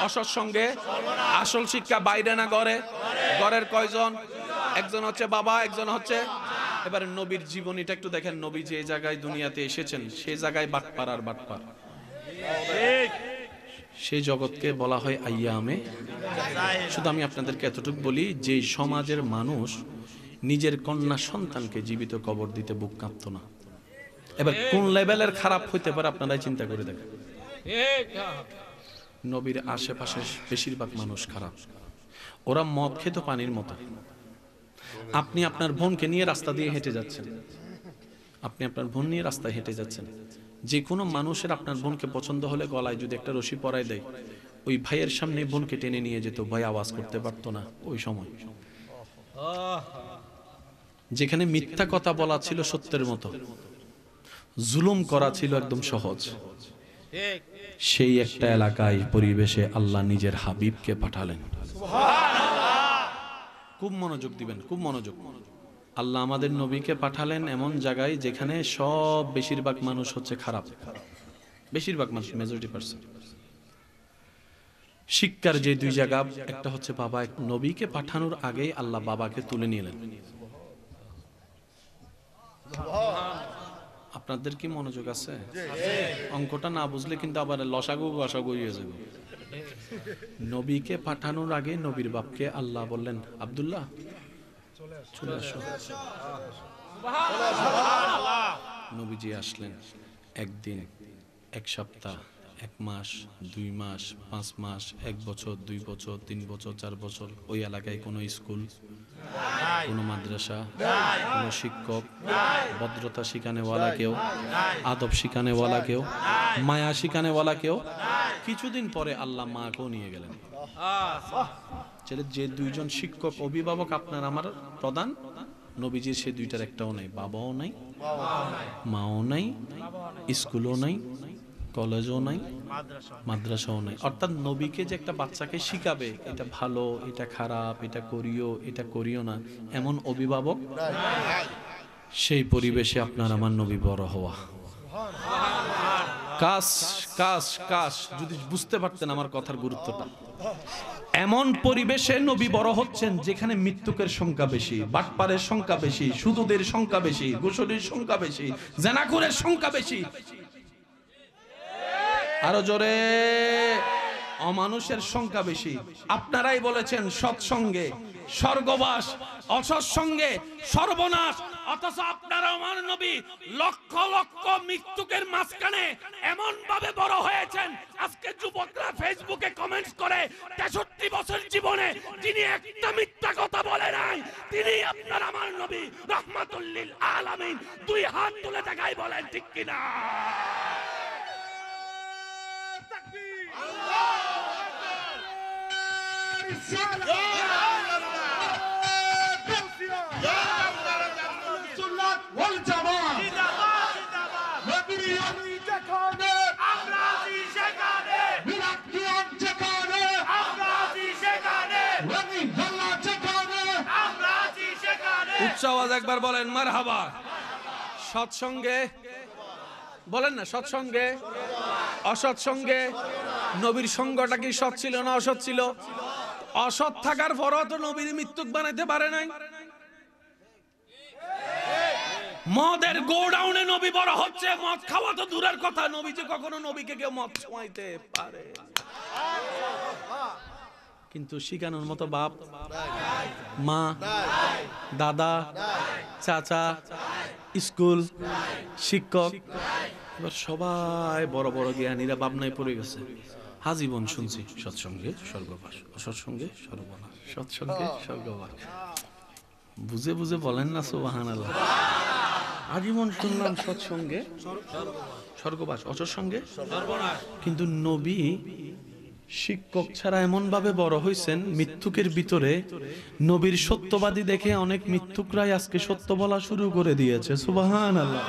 S1: অসৎসঙ্গে। আসল শিক্ষা বাইরে না ঘরে। ঘরের কয়জন? একজন হচ্ছে বাবা, একজন হচ্ছে। এবারে নবীর জীবনীটা একটু দেখেন। নবী যে জায়গায় দুনিয়াতে এসেছেন সেই জায়গায় বাটপার আর বাটপার। সেই জগৎকে বলা হয় আইয়ামে। শুধু আমি আপনাদেরকে এতটুকু বলি, যে সমাজের মানুষ নিজের কন্যা সন্তানকে জীবিত কবর দিতে বুক কাঁপতো না, এবার কোন লেভেলের খারাপ হইতে পারে আপনারাই চিন্তা করে দেখেন। নবীর আশেপাশে বেশিরভাগ মানুষ খারাপ। ওরা মদ খেত পানির মতো। আপনি আপনার বোনকে নিয়ে রাস্তা দিয়ে হেঁটে যাচ্ছেন, আপনি আপনার বোন নিয়ে রাস্তায় হেঁটে যাচ্ছেন, যে কোনো মানুষের আপনার বোনকে পছন্দ হলে গলায় যদি একটা রশি পরায় দেয়, ওই ভাইয়ের সামনে বোনকে টেনে নিয়ে যেত, ভাই আওয়াজ করতে পারতো না। ওই সময় যেখানে মিথ্যা কথা বলা ছিল সত্যের মতো, জুলুম করা ছিল একদম সহজ, সেই একটা এলাকায় পরিবেশে আল্লাহ নিজের হাবিবকে পাঠালেন। খুব মনোযোগ দিবেন, খুব মনোযোগ। আল্লাহ আমাদের নবীকে পাঠালেন এমন জায়গায় যেখানে সব বেশিরভাগ মানুষ হচ্ছে খারাপ। বেশিরভাগ মানুষ, মেজরিটি পার্সেন্ট। শিক্ষার যে দুই জায়গা, একটা হচ্ছে বাবা। নবীকে পাঠানোর আগেই আল্লাহ বাবাকে তুলে নিলেন। আপনাদের কি মনোযোগ আছে? অঙ্কটা না বুঝলে কিন্তু আবার লসাগু গসাগু হয়ে যাবে। নবীকে পাঠানোর আগে নবীর বাপকে আল্লাহ বললেন, আব্দুল্লাহ চলে আসো। নবীজি আসলেন। একদিন, এক সপ্তাহ, এক মাস, 2 মাস, 5 মাস, 1 বছর, 2 বছর, 3 বছর, 4 বছর। ওই এলাকায় কোনো স্কুল, কোনো মাদ্রাসা, কোনো শিক্ষক, ভদ্রতা শিখানেওয়ালা কেউ, আদব শিখানেওয়ালা কেউ, মায়া শিখানেওয়ালা কেউ। কিছুদিন পরে আল্লাহ মাকেও নিয়ে গেলেন। ছেলে যে দুইজন শিক্ষক অভিভাবক আপনার আমার প্রধান, নবীজির সে দুইটার একটাও নাই। বাবাও নাই, মাও নাই, স্কুলও নাই, কলেজও নাই, মাদ্রাসাও নাই। অর্থাৎ নবীকে যে একটা বাচ্চাকে শিখাবে এটা ভালো, এটা খারাপ, এটা করিও, এটা করিও না, এমন অভিভাবক, সেই পরিবেশে আপনার আমার নবী বড় হওয়া। কাশ কাশ কাশ যদি বুঝতে পারতেন আমার কথার গুরুত্বটা। এমন পরিবেশে নবী বড় হচ্ছেন যেখানে মৃত্যুকের সংখ্যা বেশি, বাটপারের সংখ্যা বেশি, সুদূদের সংখ্যা বেশি, গোসলের সংখ্যা বেশি, জেনাকুরের সংখ্যা বেশি, আরো জোরে অমানুষের সংখ্যা বেশি। আপনারাই বলেছেন সৎসঙ্গে স্বর্গবাস, অসৎসঙ্গে সর্বনাশ। অথচ আপনারা আমার নবী লক্ষ লক্ষ মৃত্যুকের মাঝখানে এমন ভাবে বড় হয়েছেন। আজকে যুবকরা ফেসবুকে কমেন্টস করে 63 বছর জীবনে যিনি একটা মিথ্যা কথা বলে নাই, তিনি আপনার আমার নবী রাহমাতুল লিল আলামিন। 2 হাত তুলে দেখাই, বলেন ঠিক কিনা? উচ্চ আওয়াজ একবার বলেন মারহাবা। সৎসঙ্গে বলেন না, সৎসঙ্গে অসৎসঙ্গে। নবীর সঙ্গটা কি সৎ ছিল না অসৎ ছিল? অসৎ থাকার পরও তো নবীর মৃত্যুক বানাইতে পারে নাই। মদের গোডাউনে নবী বড় হচ্ছে, মদ খাওয়া তো দূরের কথা, নবী যে কখনো নবীকে কেউ মদ ছোঁয়াইতে পারে? কিন্তু শিখানোর মতো বাপ, মা, দাদা, চাচা, স্কুল, শিক্ষক, এবার সবাই বড় বড় জ্ঞানীরা ভাবনায় পড়ে গেছে। আজীবন শুনছি সৎসঙ্গে স্বর্গবাস, অসৎসঙ্গে সর্বনাশ, সৎসঙ্গে স্বর্গবাস। বুঝে বুঝে বলেন না সুবহানাল্লাহ। আজীবন শুনলাম সৎসঙ্গে স্বর্গবাস, অচর সঙ্গে সর্বনাশ। কিন্তু নবী শিক্ষক ছাড়া এমন ভাবে বড় হয়েছেন মৃত্যুকের ভিতরে, নবীর সত্যবাদী দেখে অনেক মৃত্যুকরাই আজকে সত্য বলা শুরু করে দিয়েছে। সুবহানাল্লাহ।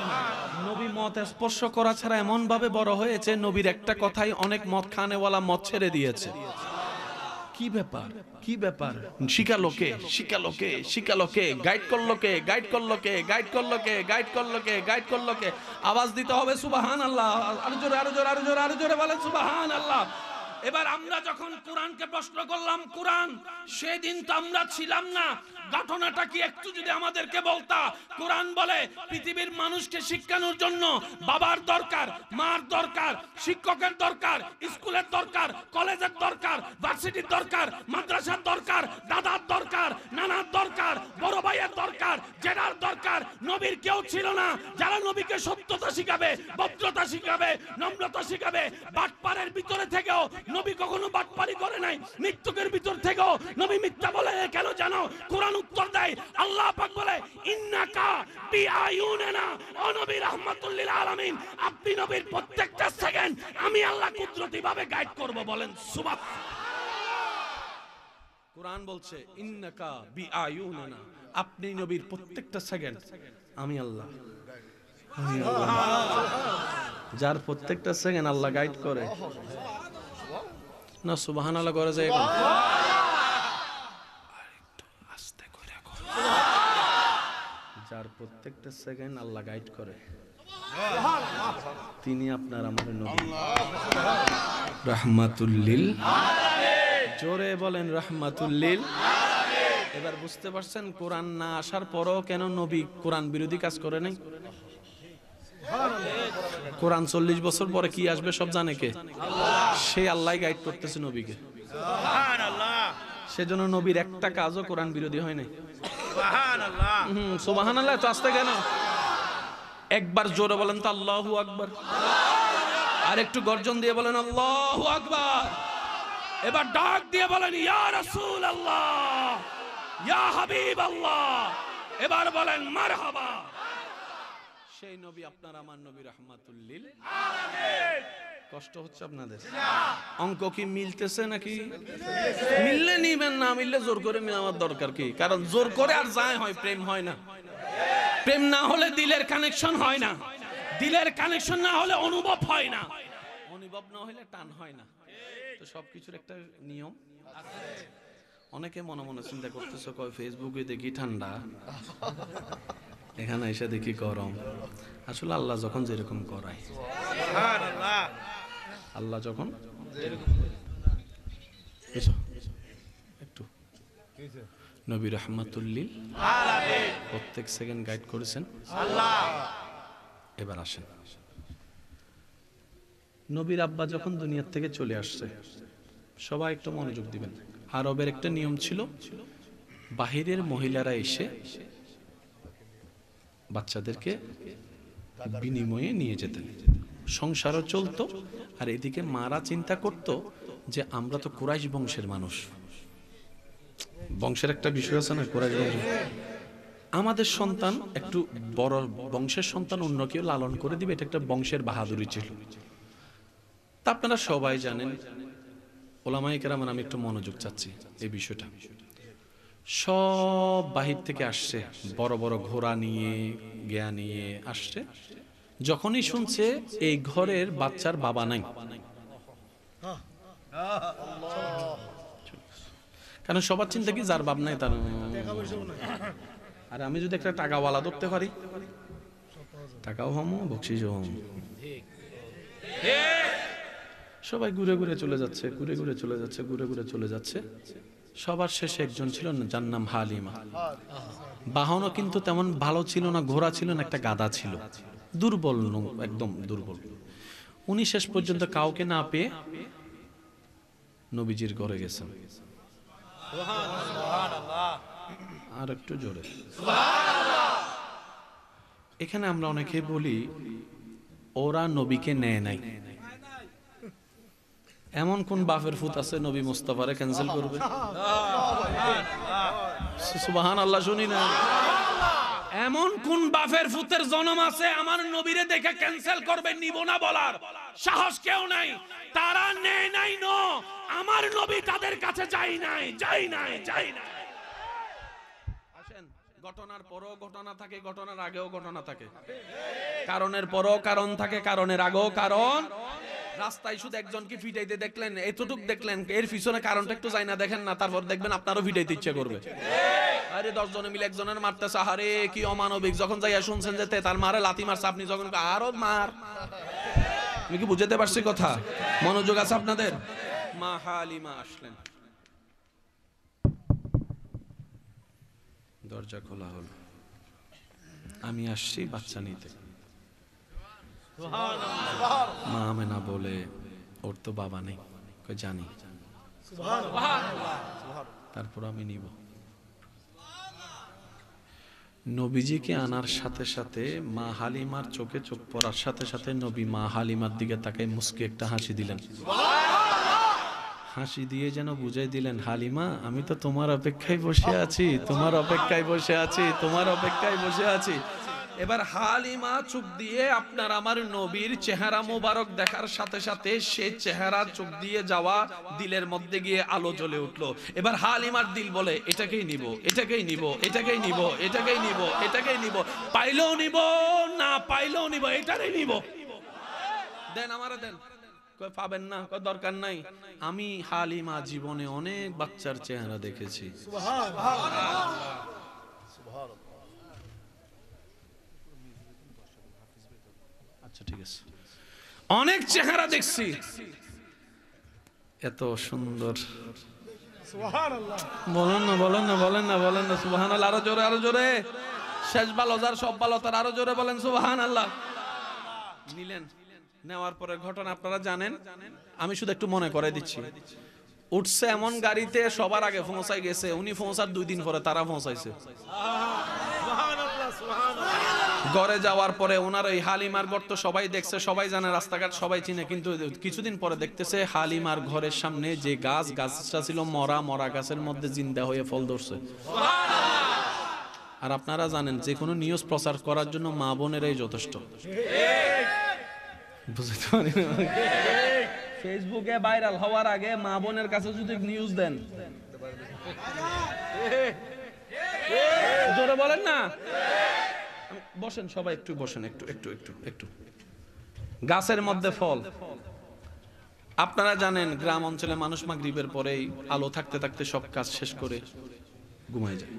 S1: নবী মত স্পর্শ করা ছাড়া এমন ভাবে বড় হয়েছে, নবীর একটা কথাই অনেক মদ খানেওয়ালা মদ ছেড়ে দিয়েছে। কি ব্যাপার, কি ব্যাপার? শিখালোকে, শিখালোকে, শিখালোকে, গাইড করলোকে, গাইড করলোকে, গাইড করলোকে, গাইড করলোকে, গাইড করলোকে। আওয়াজ দিতে হবে সুবহানাল্লাহ। আরো জোরে, আরো জোরে, আরো জোরে, আরো জোরে বলেন সুবহানাল্লাহ। এবার আমরা যখন কোরআনকে প্রশ্ন করলাম, কোরআন সেদিন তো আমরা ছিলাম না, ঘটনাটা কি একটু যদি আমাদেরকে বলতা। কোরআন বলে পৃথিবীর মানুষকে শিক্ষানোর জন্য বাবার দরকার, মার দরকার, শিক্ষকের দরকার, স্কুলের দরকার, কলেজের দরকার, ভার্সিটির দরকার, মাদ্রাসার দরকার, দাদার দরকার, নানার দরকার, বড় ভাইয়ের দরকার, জেঠার দরকার। নবীর কেউ ছিল না যারা নবীকে সত্যতা শিখাবে, ভদ্রতা শিখাবে, নম্রতা শিখাবে। বাটপারের ভিতরে থেকেও নবী কখনো বাটপারি করে নাই, মৃত্যুকের ভিতর থেকেও নবী মিথ্যা বলে কেন জানো? কোরআন উত্তর দেয়, আল্লাহ পাক বলে ইন্নাকা বিআয়ুনিনা, ও নবী রাহমাতুল লিল আলামিন, আপনি নবীর প্রত্যেকটা সেকেন্ড আমি আল্লাহ কুদরতি ভাবে গাইড করব। বলেন সুবহানাল্লাহ। কোরআন বলছে ইন্নাকা বিআয়ুনিনা, আপনি নবীর প্রত্যেকটা সেকেন্ড আমি আল্লাহ, আমি আল্লাহ। যার প্রত্যেকটা সেকেন্ড আল্লাহ গাইড করে না, সুবহানাল্লাহ করে যায়। আস্তে করে যার প্রত্যেকটা সেকেন্ড আল্লাহ গাইড করে, তিনি আপনার আমার নবী রাহমাতুল লিল আলামিন। জোরে বলেন রাহমাতুল লিল আলামিন। এবার বুঝতে পারছেন কোরআন না আসার পরও কেন নবী কোরআন বিরোধী কাজ করে নাই? কোরআন 40 বছর পরে কি আসবে সব জানে কে? সে আল্লাহ গাইড করতেছে নবীকে। সুবহানাল্লাহ। সেজন্য নবীর একটা কাজও কোরআন বিরোধী হয় নাই। সুবহানাল্লাহ। সুবহানাল্লাহ। তো আস্তে কেন? একবার জোরে বলেন তো আল্লাহু আকবার। আর একটু গর্জন দিয়ে বলেন আল্লাহু আকবার। এবার ডাক দিয়ে বলেন ইয়া রাসূলুল্লাহ, ইয়া হাবিবাল্লাহ। এবার বলেন মারহাবা। সেই নবী আপনার আমার নবী রাহমাতুল লিল আলামিন। কষ্ট হচ্ছে আপনাদের? অঙ্ক কি মিলতেছে নাকি? মিললে নিবেন, না মিললে জোর করে মিলানোর দরকার কি? কারণ জোর করে আর যায় হয়, প্রেম হয় না। প্রেম না হলে দিলের কানেকশন হয় না, দিলের কানেকশন না হলে অনুভব হয় না, অনুভব না হলে টান হয় না। তো সবকিছুর একটা নিয়ম আছে। অনেকে মনে মনে চিন্তা করতেছে, কয় ফেসবুকে দেখি ঠান্ডা, এখানে এসে দেখি গরম। আসলে আল্লাহ যখন যেরকম করায়, আল্লাহ যখন একটু নবী রাহমাতুল লিল আলামিন প্রত্যেক সেকেন্ড গাইড করেছেন আল্লাহ। এবার আসেন, নবীর আব্বা যখন দুনিয়ার থেকে চলে আসছে, সবাই একটু মনোযোগ দিবেন। আরবের একটা নিয়ম ছিল, বাহিরের মহিলারা এসে বাচ্চাদেরকে বিনিময়ে নিয়ে যেতেন, সংসারও চলতো। আর এদিকে মারা চিন্তা করত যে আমরা তো কুরাইশ বংশের মানুষ, বংশের একটা বিষয় আছে না, কুরাইশ বংশ, আমাদের সন্তান একটু বড় বংশের সন্তান অন্য কেউ লালন করে দিবে, এটা একটা বংশের বাহাদুরি ছিল। তা আপনারা সবাই জানেন, ওলামায়ে কেরাম, আমি একটু মনোযোগ চাচ্ছি এই বিষয়টা। সব বাহির থেকে আসছে, বড় বড় ঘোড়া নিয়ে, গেয়া নিয়ে আসছে। যখনই শুনছে এই ঘরের বাচ্চার বাবা নাই, কারণ সবার চিন্তা কি, যার বাপ নাই তার। আর আমি যদি একটা টাকাওয়ালা ধরতে পারি, টাকাও হমো, বকশিসও হমো। সবাই ঘুরে ঘুরে চলে যাচ্ছে, ঘুরে ঘুরে চলে যাচ্ছে, ঘুরে ঘুরে চলে যাচ্ছে। সবার শেষে একজন ছিল, যার নাম হালিমা। বাহনও কিন্তু তেমন ভালো ছিল না, ঘোড়া ছিল না, একটা গাধা ছিল, দুর্বল, একদম দুর্বল। উনি শেষ পর্যন্ত কাউকে না পেয়ে নবীজির ঘরে গেছেন। আর একটু জোরে। এখানে আমরা অনেকে বলি ওরা নবীকে নেয় নাই। এমন কোন বাপের ফুত আছে নবী মুস্তাফারে ক্যান্সেল করবে? সুবহানাল্লাহ। শুনি না, এমন কোন বাপের ফুতের জন্ম আছে আমার নবীরে দেখে ক্যান্সেল করবে, নিব না বলার সাহস কেউ নাই। তারা নেয় নাই, নো, আমার নবী তাদের কাছে যাই নাই। আসেন, ঘটনার পরও ঘটনা থাকে, ঘটনার আগেও ঘটনা থাকে, কারণের পরও কারণ থাকে, কারণের আগেও কারণ। রাস্তায় শুধু একজনকে ফিটাইতে দেখলেন, এতটুক দেখলেন, এর পিছনে কারণটা একটু যাই না দেখেন না, তারপর দেখবেন আপনারও ফিটাইতে ইচ্ছে করবে। আরে 10 জনে মিলে একজনের মারতেছে, আরে কি অমানবিক। যখন যাইয়া শুনছেন যে তার মারে লাথি মারছে, আপনি যখন আরো মার। আমি কি বুঝতে পারছি কথা? মনোযোগ আছে আপনাদের? মা হালিমা আসলেন, দরজা খোলা হলো, আমি আসছি বাচ্চা নিতে। মা আমেনা বলে, ওর তো বাবা নেই। জানি, তারপর আমি নিব। নবীজিকে আনার সাথে সাথে মা হালিমার চোখে চোখ পড়ার সাথে সাথে নবী মা হালিমার দিকে তাকায় মুস্কি একটা হাসি দিলেন। হাসি দিয়ে যেন বুঝাই দিলেন, হালিমা আমি তো তোমার অপেক্ষায় বসে আছি, তোমার অপেক্ষায় বসে আছি, তোমার অপেক্ষায় বসে আছি। এবার হালিমা চোখ দিয়ে আপনার আমার নবীর চেহারা মোবারক দেখার সাথে সাথে সে চেহারা চোখ দিয়ে যাওয়া দিলের মধ্যে গিয়ে আলো জ্বলে উঠলো। এবার হালিমার দিল বলে, এটাকেই নিব, এটাকেই নিব, এটাকেই নিব, এটাকেই নিব, এটাকেই নিব, পাইলেও নিব, না পাইলেও নিব, এটারই নিব। দেন আমারে দেন। কই পাবেন না, কই দরকার নাই। আমি হালিমা জীবনে অনেক বাচ্চার চেহারা দেখেছি। সুবহানাল্লাহ, সুবহানাল্লাহ। আচ্ছা ঠিক আছে, অনেক চেহারা দেখছি, এত সুন্দর। সুবহানাল্লাহ, বলেন না, বলেন না, বলেন না, বলেন না সুবহানাল্লাহ। আরো জোরে, আরো জোরে। শেষ ভালো যার সব ভালো তার, আরো জোরে বলেন সুবহানাল্লাহ। নিলেন, নেওয়ার পরে ঘটনা আপনারা জানেন, আমি শুধু একটু মনে করে দিচ্ছি। উঠছে এমন গাড়িতে সবার আগে পৌঁছাই গেছে, উনি পৌঁছার 2 দিন পরে তারা পৌঁছাইছে। ঘরে যাওয়ার পরে ওনার ওই হালিমার ঘর তো সবাই দেখছে, সবাই জানে, রাস্তাঘাট সবাই চিনে, কিন্তু কিছুদিন পরে দেখতেছে হালিমার ঘরের সামনে যে গাছটা ছিল মরা, মরা গাছের মধ্যে জিন্দা হয়ে ফল ধরছে। আর আপনারা জানেন যে কোনো নিউজ প্রচার করার জন্য মা বোনেরাই যথেষ্ট। বুঝতে পারি না, ফেসবুকে ভাইরাল হওয়ার আগে মা বোনের কাছে যদি নিউজ দেন, জোরে বলেন না। বসেন সবাই, একটু বসেন, একটু একটু একটু একটু। গাছের মধ্যে ফল। আপনারা জানেন গ্রাম অঞ্চলে মানুষ মাগরিবের পরেই আলো থাকতে থাকতে সব কাজ শেষ করে ঘুমায় যায়।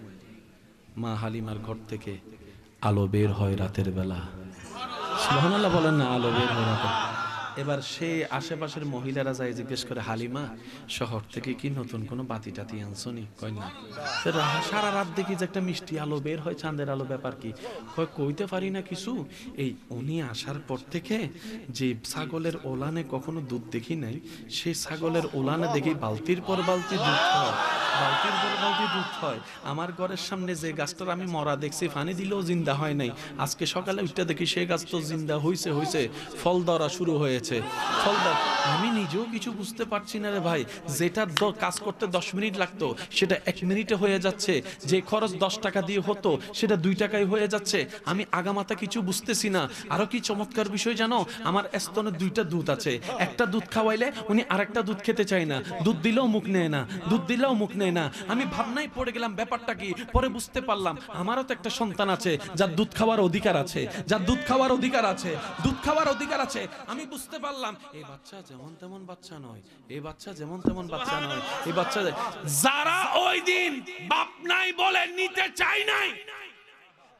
S1: মা হালিমার ঘর থেকে আলো বের হয় রাতের বেলা। সুবহানাল্লাহ বলেন না, আলো বের হয় রাতে। এবার সে আশেপাশের মহিলারা যায় জিজ্ঞেস করে, হালিমা শহর থেকে কি নতুন কোনো বাতি টাতি আনছনি? কই না। সারা রাত দেখি যে একটা মিষ্টি আলো বের হয়, চাঁদের আলো, ব্যাপার কি? কই কইতে পারি না কিছু। এই উনি আসার পর থেকে যে ছাগলের ওলানে কখনো দুধ দেখি নাই, সেই ছাগলের ওলানে দেখি বালতির পর বালতি দুধ হয়, বালতির পর বালতি দুধ হয়। আমার ঘরের সামনে যে গাছটার আমি মরা দেখছি, পানি দিলেও জিন্দা হয় নাই, আজকে সকালে উঠতে দেখি সেই গাছ তো জিন্দা হইছে, ফল ধরা শুরু হয়েছে। আমি নিজেও কিছু বুঝতে পারছি না রে ভাই। যেটা কাজ করতে 10 মিনিট লাগতো সেটা 1 মিনিটে হয়ে যাচ্ছে, যে খরচ 10 টাকা দিয়ে হতো সেটা 2 টাকায় হয়ে যাচ্ছে। আমি আগামাতা কিছু বুঝতেছি না। আরো কি চমৎকার বিষয় জানো, আমার স্তনে 2টা দুধ আছে, একটা দুধ খাওয়াইলে উনি আরেকটা দুধ খেতে চায় না, দুধ দিলেও মুখ নেয় না, দুধ দিলেও মুখ নেয় না। আমি ভাবনায় পড়ে গেলাম ব্যাপারটা কি। পরে বুঝতে পারলাম আমারও তো একটা সন্তান আছে যার দুধ খাওয়ার অধিকার আছে, যার দুধ খাওয়ার অধিকার আছে, দুধ খাওয়ার অধিকার আছে। আমি বুঝতে পারলাম এই বাচ্চা যেমন তেমন বাচ্চা নয়, এই বাচ্চা যেমন তেমন বাচ্চা নয়, এই বাচ্চা যারা ওই দিন বাপ নাই বলে নিতে চাই নাই,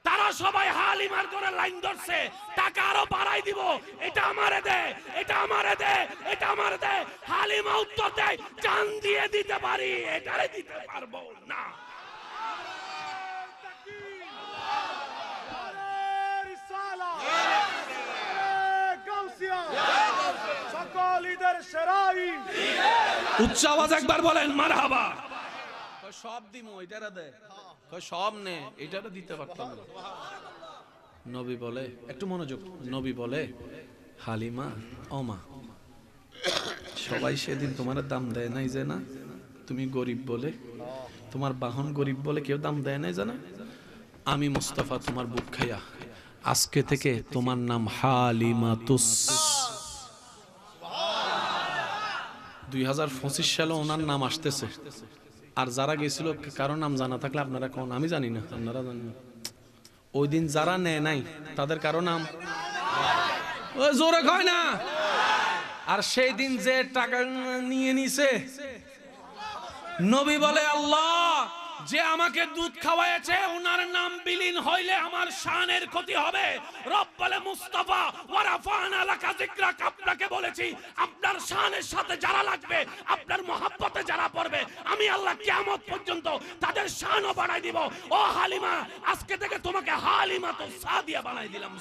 S1: তারা সবাই হালিমার করে লাইন ধরছে, টাকা আরো বাড়াই দিব, এটা আমারে দে, এটা আমারে দে, এটা আমারে দে। হালিমা উত্তর দেয়, জান দিয়ে দিতে পারি, এটারে দিতে পারবো না। উচ্চ আওয়াজ একবার বলেন মারহাবা। সব দিমু, এটারে দে, সব নে, এটারে দিতে পারতাম না। নবী বলে, একটু মনোযোগ, নবী বলে, হালিমা ও মা, সবাই সেদিন তোমার দাম দেয় নাই যে না, তুমি গরিব বলে, তোমার বাহন গরিব বলে কেউ দাম দেয় নাই জানা, আমি মুস্তাফা তোমার বুক খাইয়া আজকে থেকে তোমার নাম হালিমাতুস। 2025 সালে ওনার নাম আসতেছে। আর যারা গেছিল কারো নাম জানা থাকলে আপনারা কোন, আমি জানি না, আপনারা জানেন। ওই দিন যারা নেয় নাই তাদের কারো নাম জোরে কয় না। আর সেই দিন যে টাকা নিয়ে নিছে, নবী বলে আল্লাহ যে আমাকে দুধ খাওয়াইছে ওনার নাম বিলীন হইলে আমার শানের ক্ষতি হবে। রব বলে মুস্তাফা ওয়ারাফানা লাকা যিকরাক, আপনাকে বলেছি আপনার শানের সাথে যারা লাগবে, আপনার মহব্বতে যারা পড়বে, আমি আল্লাহ কিয়ামত পর্যন্ত তাদের শানও বাড়াই দিব। ও হালিমা, আজকে থেকে তোমাকে হালিমাতুস সাদিয়া বানাই দিলাম।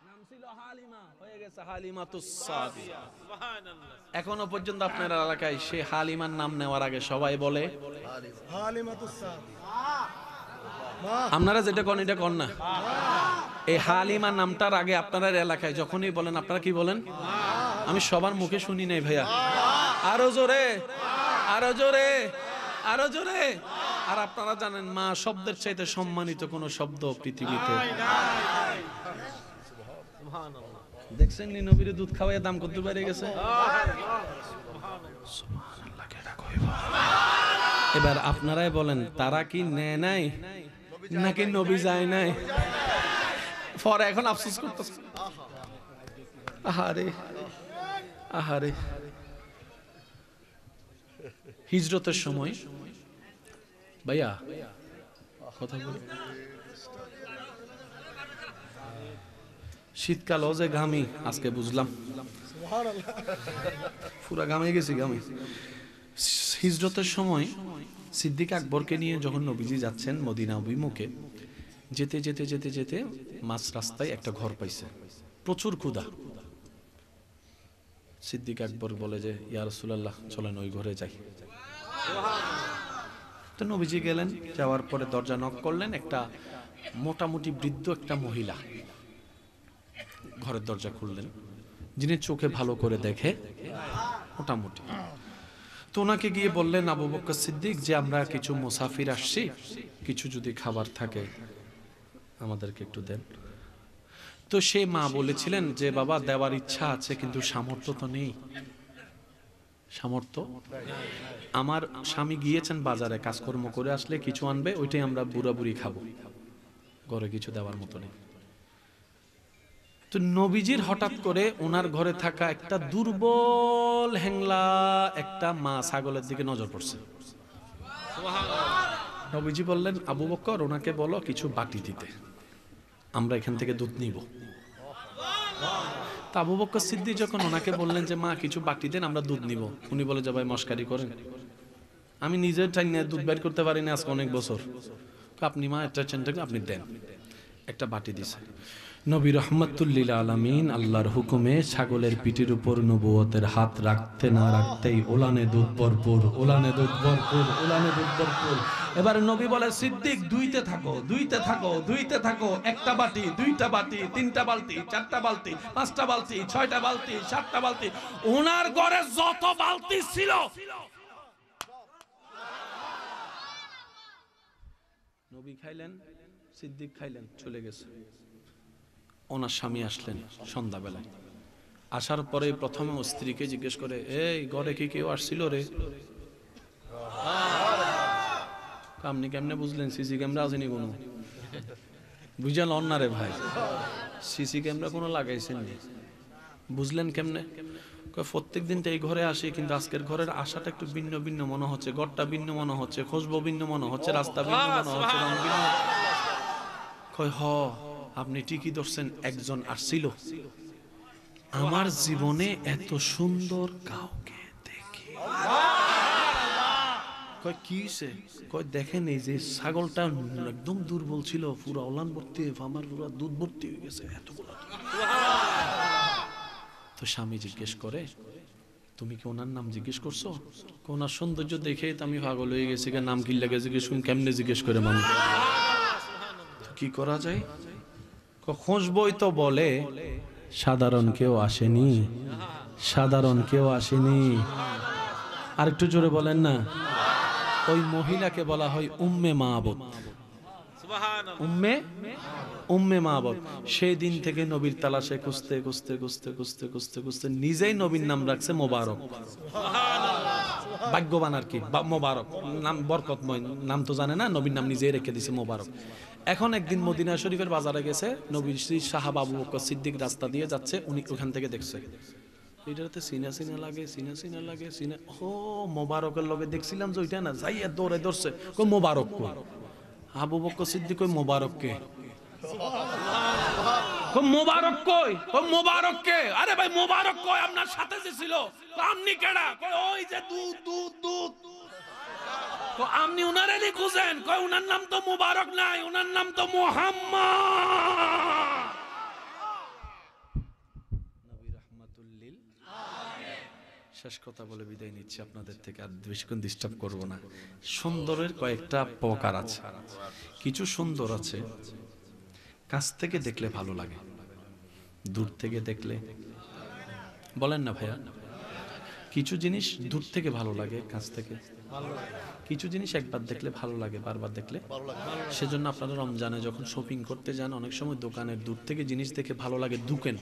S1: নাম ছিল হালিমা, হয়ে গেছে হালিমাতুস সাদিয়া। সুবহানাল্লাহ। এখনো পর্যন্ত আপনার এলাকায় সে হালিমার নাম নেওয়ার আগে সবাই বলে হালিমাতুস সাদিয়া। আপনারা যেটা কোন এটা কোন না, এই হালিমার নামটার আগে আপনারা এলাকায় যখনই বলেন আপনারা কি বলেন? আমি সবার মুখে শুনি নাই ভাইয়া, আরো জোরে, আরো জোরে, আরো জোরে। আর আপনারা জানেন মা শব্দের চাইতে সম্মানিত কোন শব্দ পৃথিবীতে নাই। দেখছেন নি নবীর দুধ খাওয়ায় দাম কত বেড়ে গেছে। এবার আপনারাই বলেন তারা কি নেয় নাই নাকি নবী যায় নাই? পরে এখন আফসোস করতেছে, আহারে আহারে। হিজরতের সময় ভাইয়া কথা বলি, শীতকালও যে ঘামি আজকে বুঝলাম, পুরা ঘামে গেছি ঘামি। হিজরতের সময় সিদ্দিক আকবরকে নিয়ে যখন নবীজি যাচ্ছেন মদিনা অভিমুখে, যেতে যেতে যেতে যেতে মাঝ রাস্তায় একটা ঘর পাইছে, প্রচুর ক্ষুধা। সিদ্দিক আকবর বলে যে ইয়া রাসূলুল্লাহ চলেন ওই ঘরে যাই। তো নবীজি গেলেন, যাওয়ার পরে দরজা নক করলেন। একটা মোটামুটি বৃদ্ধ একটা মহিলা ঘরের দরজা খুললেন, যিনি চোখে ভালো করে দেখে মোটামুটি। তো ওনাকে গিয়ে বললেন আবু বকর সিদ্দিক যে আমরা কিছু মুসাফির আসছি, কিছু যদি খাবার থাকে আমাদেরকে একটু দেন। তো সে মা বলেছিলেন যে বাবা দেওয়ার ইচ্ছা আছে কিন্তু সামর্থ্য তো নেই। সামর্থ্য, আমার স্বামী গিয়েছেন বাজারে কাজকর্ম করে আসলে কিছু আনবে, ওইটাই আমরা বুড়া বুড়ি খাবো, ঘরে কিছু দেওয়ার মতো নেই। তো নবীজির হঠাৎ করে ওনার ঘরে থাকা একটা দুর্বল হ্যাংলা একটা মা ছাগলের দিকে নজর পড়ছে। নবীজি বললেন আবু বকর ওনাকে বলো কিছু বাটি দিতে, আমরা এখান থেকে দুধ নিব। তা আবু বকর সিদ্দিক যখন ওনাকে বললেন যে মা কিছু বাটি দেন আমরা দুধ নিব, উনি বলে যে ভাই মস্কারি করেন, আমি নিজের টাইম নিয়ে দুধ বের করতে পারি না আজকে অনেক বছর, আপনি মা একটা চেনটাকে আপনি দেন। একটা বাটি দিছে। নবী রহমাতুল লিল আলামিন আল্লাহর হুকুমে ছাগলের পিঠের উপর নবুয়তের হাত রাখতে না রাখতেই ওলানে দুধ ভরপুর, ওলানে দুধ ভরপুর, ওলানে দুধ ভরপুর। এবার নবী বলে সিদ্দিক দুইতে থাকো, দুইতে থাকো, দুইতে থাকো। একটা বাটি, দুইটা বাটি, তিনটা বালতি, চারটা বালতি, পাঁচটা বালতি, ছয়টা বালতি, সাতটা বালতি, ওনার ঘরে যত বালতি ছিল নবী খাইলেন, সিদ্দিক খাইলেন, চলে গেছে। ওনার স্বামী আসলেন সন্ধ্যাবেলায়, আসার পরে প্রথমে ও স্ত্রীকে জিজ্ঞেস করে এই ঘরে কি কেউ আসছিল রে? আপনি কেমনে বুঝলেন? সিসি ক্যামেরা আসেনি কোনো? বুঝলেন না রে ভাই, সিসি ক্যামেরা কোনো লাগাইছেন নি, বুঝলেন কেমনে? প্রত্যেক দিন তো এই ঘরে আসি কিন্তু আজকের ঘরের আশাটা একটু ভিন্ন ভিন্ন মনে হচ্ছে, ঘরটা ভিন্ন মনে হচ্ছে, খুশবু ভিন্ন মনে হচ্ছে, রাস্তা ভিন্ন মনে হচ্ছে, রং ভিন্ন। কই হ আপনি ঠিকই ধরছেন, একজন আসছিল, আমার জীবনে এত সুন্দর কাউকে দেখি। কয় কি হইছে? কয় দেখেন এই যে ছাগলটা একদম দুর্বল ছিল, পুরো ওলান ভর্তি, আমার পুরো দুধ ভর্তি হয়ে গেছে এতগুলো। তো স্বামী জিজ্ঞেস করে তুমি কি ওনার নাম জিজ্ঞেস করছো? ওনার সৌন্দর্য দেখে তো আমি পাগল হয়ে গেছি, নাম কি লাগে জিজ্ঞেস করুন, কেমনে জিজ্ঞেস করে মানুষ? কি করা যায়? খুঁজবই তো বলে সাধারণ কেউ আসেনি, সাধারণ কেউ আসেনি। আর একটু জোরে বলেন না। ওই মহিলাকে বলা হয় উম্মে মাবুদ। উম্মে উম্মে মাহবুব। সেই দিন থেকে নবীর তালাশে খুঁজতে খুঁজতে খুঁজতে খুঁজতে খুঁজতে খুঁজতে নিজেই নবীর নাম রাখছে মোবারক। ভাগ্যবান আর কি, মোবারক নাম, বরকতময় নাম তো জানে না, নবীর নাম নিজেই রেখে দিছে মোবারক। এখন একদিন মদিনা শরীফের বাজারে গেছে, নবীর সাহাবা আবু বকর সিদ্দিক রাস্তা দিয়ে যাচ্ছে, উনি ওখান থেকে দেখছে এটাতে সিনা সিনা লাগে, সিনা সিনা লাগে, সিনা ও মোবারকের লগে দেখছিলাম যে ওইটা না, যাইয়া দৌড়ে ধরছে, কই মোবারক কই? আবু বকর সিদ্দিক কই মোবারক কে? মোবারক কই? মোবারক কে? আরে ভাই মোবারক কই? আপনার সাথে যে ছিল আপনি কেডা? কই ওই যে দুধ দুধ দুধ। আপনি উনারেরই খুঁজেন? কই উনার নাম তো মোবারক নাই, উনার নাম তো মুহাম্মদ। নবী রাহমাতুল লিল আলামিন। শেষ কথা বলে বিদায় নিচ্ছি আপনাদের থেকে, আর বেশিক্ষণ ডিস্টার্ব করব না। সুন্দরের কয়েকটা প্রকার আছে। কিছু সুন্দর আছে কাছ থেকে দেখলে ভালো লাগে, দূর থেকে দেখলে বলেন না ভাইয়া? কিছু জিনিস দূর থেকে ভালো লাগে, কাছ থেকে কিছু জিনিস একবার দেখলে ভালো লাগে, বারবার দেখলে সেজন্য আপনারা রমজানে যখন শপিং করতে যান, অনেক সময় দোকানের দূর থেকে জিনিস দেখে ভালো লাগে, ঢুকেন।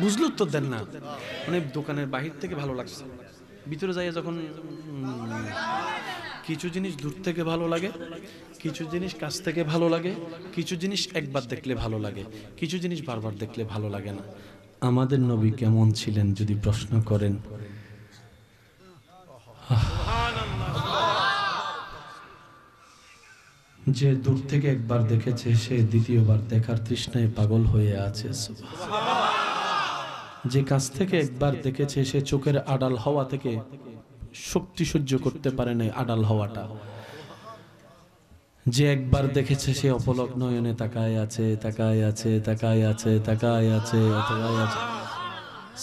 S1: বুঝলো তো দেন না, মানে দোকানের বাহির থেকে ভালো লাগছে, ভিতরে যাইয়া যখন কিছু জিনিস দূর থেকে ভালো লাগে, কিছু জিনিস কাছ থেকে ভালো লাগে, কিছু জিনিস একবার দেখলে ভালো লাগে, কিছু জিনিস বারবার দেখলে ভালো লাগে না। আমাদের নবী কেমন ছিলেন যদি প্রশ্ন করেন, যে দূর থেকে একবার দেখেছে সে দ্বিতীয়বার দেখার তৃষ্ণায় পাগল হয়ে আছে। যে কাছ থেকে একবার দেখেছে সে চোখের আড়াল হওয়া থেকে শক্তি সহ্য করতে পারে না, আড়াল হওয়াটা। যে একবার দেখেছে সে অপলক নয়নে তাকায় আছে, তাকায় আছে, তাকায় আছে, তাকায় আছে, তাকায় আছে।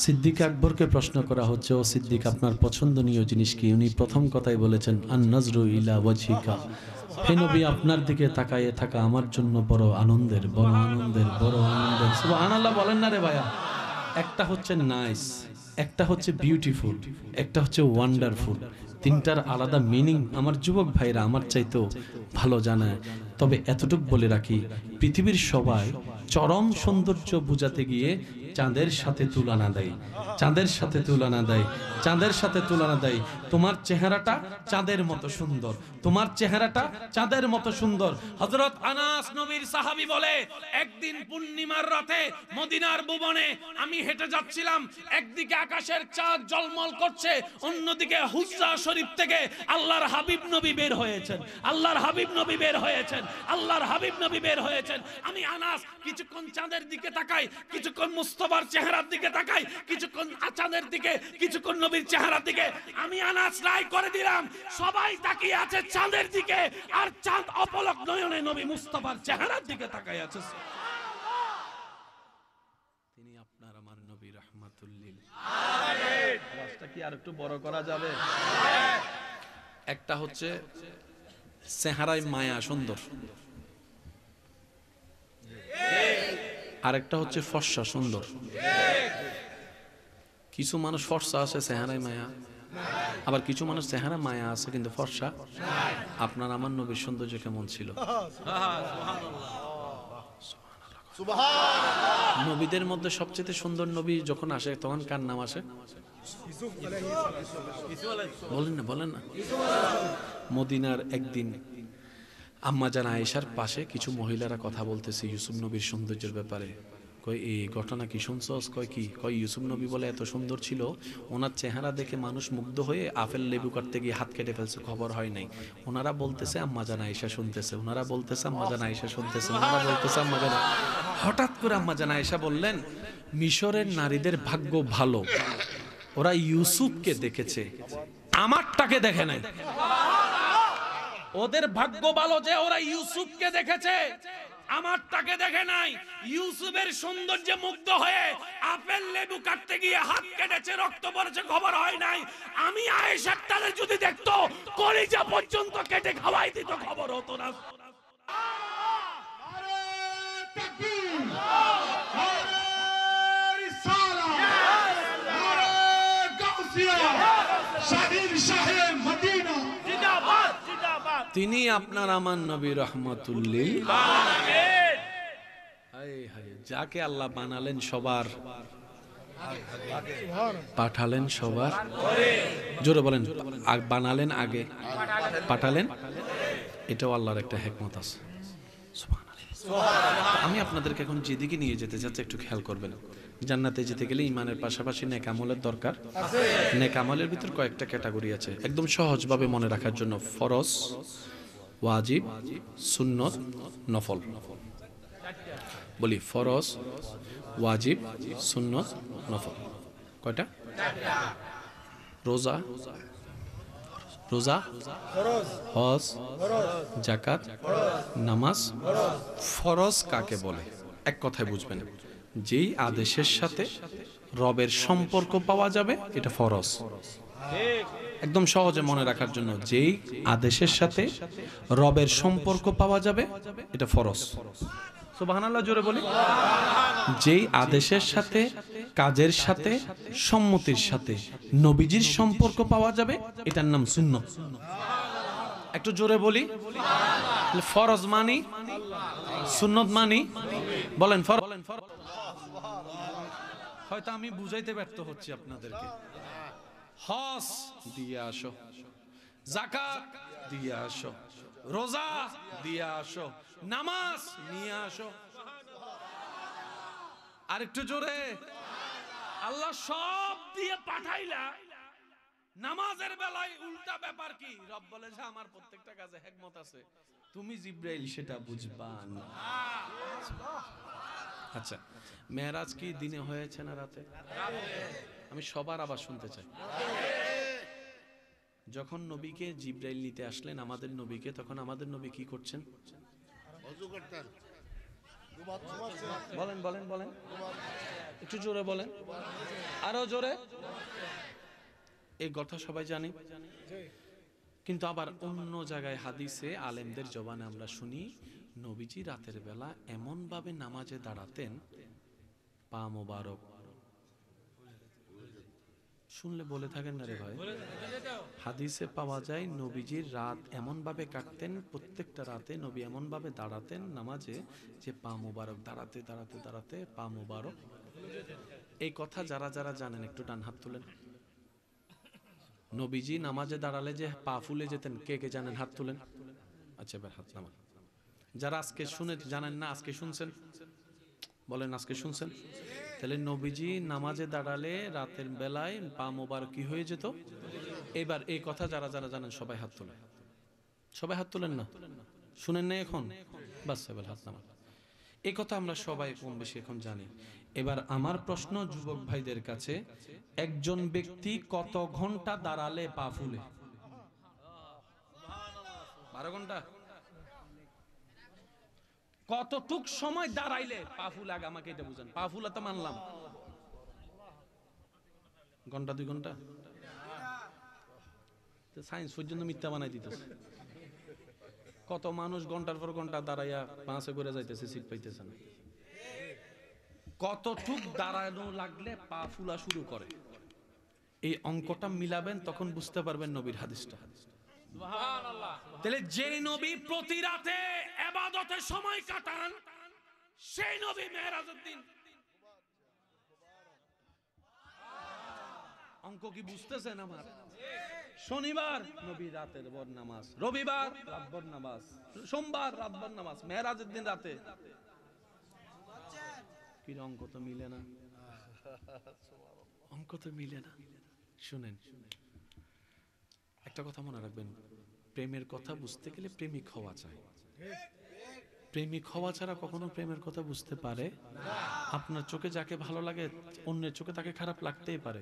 S1: সিদ্দিক আকবরকে প্রশ্ন করা হচ্ছে, ও সিদ্দিক আপনার পছন্দনীয় জিনিস কি? উনি প্রথম কথাই বলেছেন আন নজরু ইলা ওয়াজহিকা, হে নবী আপনার দিকে তাকায়ে থাকা আমার জন্য বড় আনন্দের, বড় আনন্দের, বড় আনন্দের। সুবহানাল্লাহ বলেন না রে ভাইয়া? একটা হচ্ছে নাইস, একটা হচ্ছে বিউটিফুল, একটা হচ্ছে ওয়ান্ডারফুল। তিনটার আলাদা মিনিং আমার যুবক ভাইরা আমার চাইতেও ভালো জানায়। তবে এতটুকু বলে রাখি, পৃথিবীর সবাই চরম সৌন্দর্য বুঝাতে গিয়ে চাঁদের সাথে তুলনা দেয়, চাঁদের সাথে তুলনা দেয়, চাঁদের সাথে তুলনা দেয়। তোমার চেহারাটা চাঁদের মতো সুন্দর, তোমার চেহারাটা চাঁদের মতো সুন্দর। হযরত আনাস নবীর সাহাবী বলে, একদিন পূর্ণিমার রাতে মদিনার ভুবনে আমি হেঁটে যাচ্ছিলাম, একদিকে আকাশের চাঁদ ঝলমল করছে, অন্যদিকে হুজরা শরীফ থেকে আল্লাহর হাবিব নবী বের হয়েছেন, আল্লাহর হাবিব নবী বের হয়েছেন, আল্লাহর হাবিব নবী বের হয়েছেন। আমি আনাস কিছুক্ষণ চাঁদের দিকে তাকাই, কিছুক্ষণ মুস্তাফার চেহারার দিকে তাকাই, কিছুক্ষণ চাঁদের দিকে, কিছুক্ষণ নবীর চেহারার দিকে। আমি আনাস রায় করে দিলাম, সবাই তাকিয়ে আছে চাঁদের দিকে, আর চাঁদ অপলক নয়নে নবী মুস্তাফার চেহারার দিকে তাকায় আছে। তিনি আপনার আমার নবী রাহমাতুল লিল আলামিন। আওয়াজটা কি আর একটু বড় করা যাবে? একটা হচ্ছে চেহারায় মায়া সুন্দর, আরেকটা হচ্ছে ফর্সা সুন্দর। কিছু মানুষ ফর্সা আছে চেহারায় মায়া, আবার কিছু মানুষ চেহারা মায়া আছে কিন্তু ফর্সা। আপনার আমার নবীর সৌন্দর্য কেমন ছিল? নবীদের মধ্যে সবচেয়ে সুন্দর নবী যখন আসে তখন কার নাম আসে? বলেন না, বলেন না। মদিনার একদিন আম্মা জান আয়েশার পাশে কিছু মহিলারা কথা বলতেছে ইউসুফ নবীর সৌন্দর্যের ব্যাপারে। কই এই ঘটনা কি শুনছস? কয় কি? কয় ইউসুফ নবী বলে এত সুন্দর ছিল, ওনার চেহারা দেখে মানুষ মুগ্ধ হয়ে আপেল লেবু কাটতে গিয়ে হাত কেটে ফেলছে, খবর হয় নাই। ওনারা বলতেছে আম্মা জান আয়েশা শুনতেছে, ওনারা বলতেছে আম্মা জান আয়েশা শুনতেছে, ওনারা বলতেছে আম্মা জান। হঠাৎ করে আম্মা জান আয়েশা বললেন, মিশরের নারীদের ভাগ্য ভালো, ওরা ইউসুফকে দেখেছে, আমারটাকে দেখে নাই। ওদের ভাগ্য ভালো যে ওরা ইউসুফকে দেখেছে, আমারটাকে দেখে নাই। ইউসুফের সৌন্দর্যে মুগ্ধ হয়ে আপেল লেবু কাটতে গিয়ে হাত কেটেছে, রক্ত পড়েছে, খবর হয় নাই। আমি আয়েশার তাদের যদি দেখতো কলিজা পর্যন্ত কেটে খাওয়াই দিত, খবর হতো না।
S2: শাহিন শাহে মদিনা।
S1: তিনি আপনার আমার নবী রাহমাতুল লিল আলামিন। হায় হায়, যাকে আল্লাহ বানালেন সবার, পাঠালেন সবার, জোরে বলেন, বানালেন আগে, পাঠালেন, এটাও আল্লাহর একটা হিকমত আছে। আমি আপনাদেরকে এখন যেদিকে নিয়ে যেতে চাচ্ছি একটু খেয়াল করবেন। জান্নাতে যেতে গেলে ইমানের পাশাপাশি নেক আমলের দরকার। নেক আমলের ভিতর কয়েকটা ক্যাটাগরি আছে, একদম সহজভাবে মনে রাখার জন্য। ফরজ, ওয়াজিব, সুন্নত, নফল। বলি, ফরজ, ওয়াজিব, সুন্নত, নফল। কয়টা? রোজা, রোজা, হজ, যাকাত, নামাজ। ফরজ কাকে বলে? এক কথায় বুঝবেন, যেই আদেশের সাথে রবের সম্পর্ক পাওয়া যাবে এটা ফরজ। একদম সহজে মনে রাখার জন্য, যেই আদেশের সাথে রবের সম্পর্ক পাওয়া যাবে এটা ফরজ। সুবহানাল্লাহ, জোরে বলি। যেই আদেশের সাথে, কাজের সাথে, সম্মতির সাথে নবীজির সম্পর্ক পাওয়া যাবে এটার নাম সুন্নত। একটু জোরে বলি। ফরজ মানি, সুন্নত মানি, বলেন ফরজ। হয়তো আমি বুঝাইতে ব্যর্থ হচ্ছি আপনাদেরকে। হজ দিয়ে আসো, যাকাত দিয়ে আসো, রোজা দিয়ে আসো, নামাজ নিয়ে আসো। আরেকটু জোরে। আল্লাহ সব দিয়ে পাঠাইলা, নামাজের বেলায় উল্টা ব্যাপার কি? রব বলে যে আমার প্রত্যেকটা কাজে হিকমত আছে, তুমি জিব্রাইল সেটা বুঝবা না। আচ্ছা, মেরাজ কি দিনে হয়েছে না রাতে? আমি সবার আবার শুনতে চাই। যখন নবীকে জিব্রাইল নিতে আসলেন, আমাদের নবীকে, তখন আমাদের নবী কি করছেন? বলেন বলেন বলেন, একটু জোরে বলেন, আরো জোরে। এই কথা সবাই জানি, কিন্তু আবার অন্য জায়গায় হাদিসে আলেমদের জবানে আমরা শুনি নবীজি রাতের বেলা এমন ভাবে নামাজে দাঁড়াতেন, পা মোবারক, শুনলে বলে থাকেন না রে ভাই। হাদিসে পাওয়া যায় নবীজির রাত এমন ভাবে কাটতেন, প্রত্যেকটা রাতে নবী এমন ভাবে দাঁড়াতেন নামাজে যে পা মোবারক দাঁড়াতে দাঁড়াতে দাঁড়াতে পা মোবারক। এই কথা যারা যারা জানেন একটু ডান হাত তুলেন। নবীজি নামাজে দাঁড়ালে যে পা ফুলে যেতেন, কে কে জানেন? হাত তুলেন। আচ্ছা, এবার হাত নামান। যারা আজকে শুনে জানেন না, আজকে শুনছেন, বলেন আজকে শুনছেন। তাহলে নবীজি নামাজে দাঁড়ালে রাতের বেলায় পা মোবারক কি হয়ে যেত? এবার এই কথা যারা যারা জানেন সবাই হাত তোলেন। সবাই হাত তোলেন না, শুনেন না এখন? বাস, এবার হাত নামান। এই কথা আমরা সবাই কম বেশি এখন জানি। এবার আমার প্রশ্ন যুবক ভাইদের কাছে, একজন ব্যক্তি কত ঘন্টা দাঁড়ালে পা ফুলে? 12 ঘন্টা? কতটুক সময় দাঁড়াইলে পা ফুলে? আগে আমাকে এটা বুঝান। পা ফুলা তো মানলাম, ঘন্টা 2 ঘন্টা? সায়েন্স পর্যন্ত মিথ্যা বানাই দিতেছে। কত মানুষ ঘন্টার পর ঘন্টা দাঁড়াইয়া বাসে করে যাইতেছে, সিট পাইতেছে না। কতটুক দাঁড়ানো লাগলে পা ফুলা শুরু করে? এই অঙ্কটা মিলাবেন, তখন বুঝতে পারবেন নবীর হাদিসটা। তাহলে যে নবী প্রতি রাতে ইবাদতে সময় কাটান, সেই নবী মেরাজের দিন। অঙ্ক কি বুঝতেছেন আমার? শনিবার নবী রাতের ভর নামাজ, রবিবার রাত ভর নামাজ, সোমবার রাত ভর নামাজ, মেরাজের দিন রাতে। কি অঙ্ক তো মিলে না, অঙ্ক তো মিলে না। শুনেন, একটা কথা মনে রাখবেন, প্রেমের কথা বুঝতে গেলে প্রেমিক হওয়া চাই। প্রেমিক হওয়া ছাড়া কখনো প্রেমের কথা বুঝতে পারে? আপনার চোখে যাকে ভালো লাগে, অন্যের চোখে তাকে খারাপ লাগতেই পারে,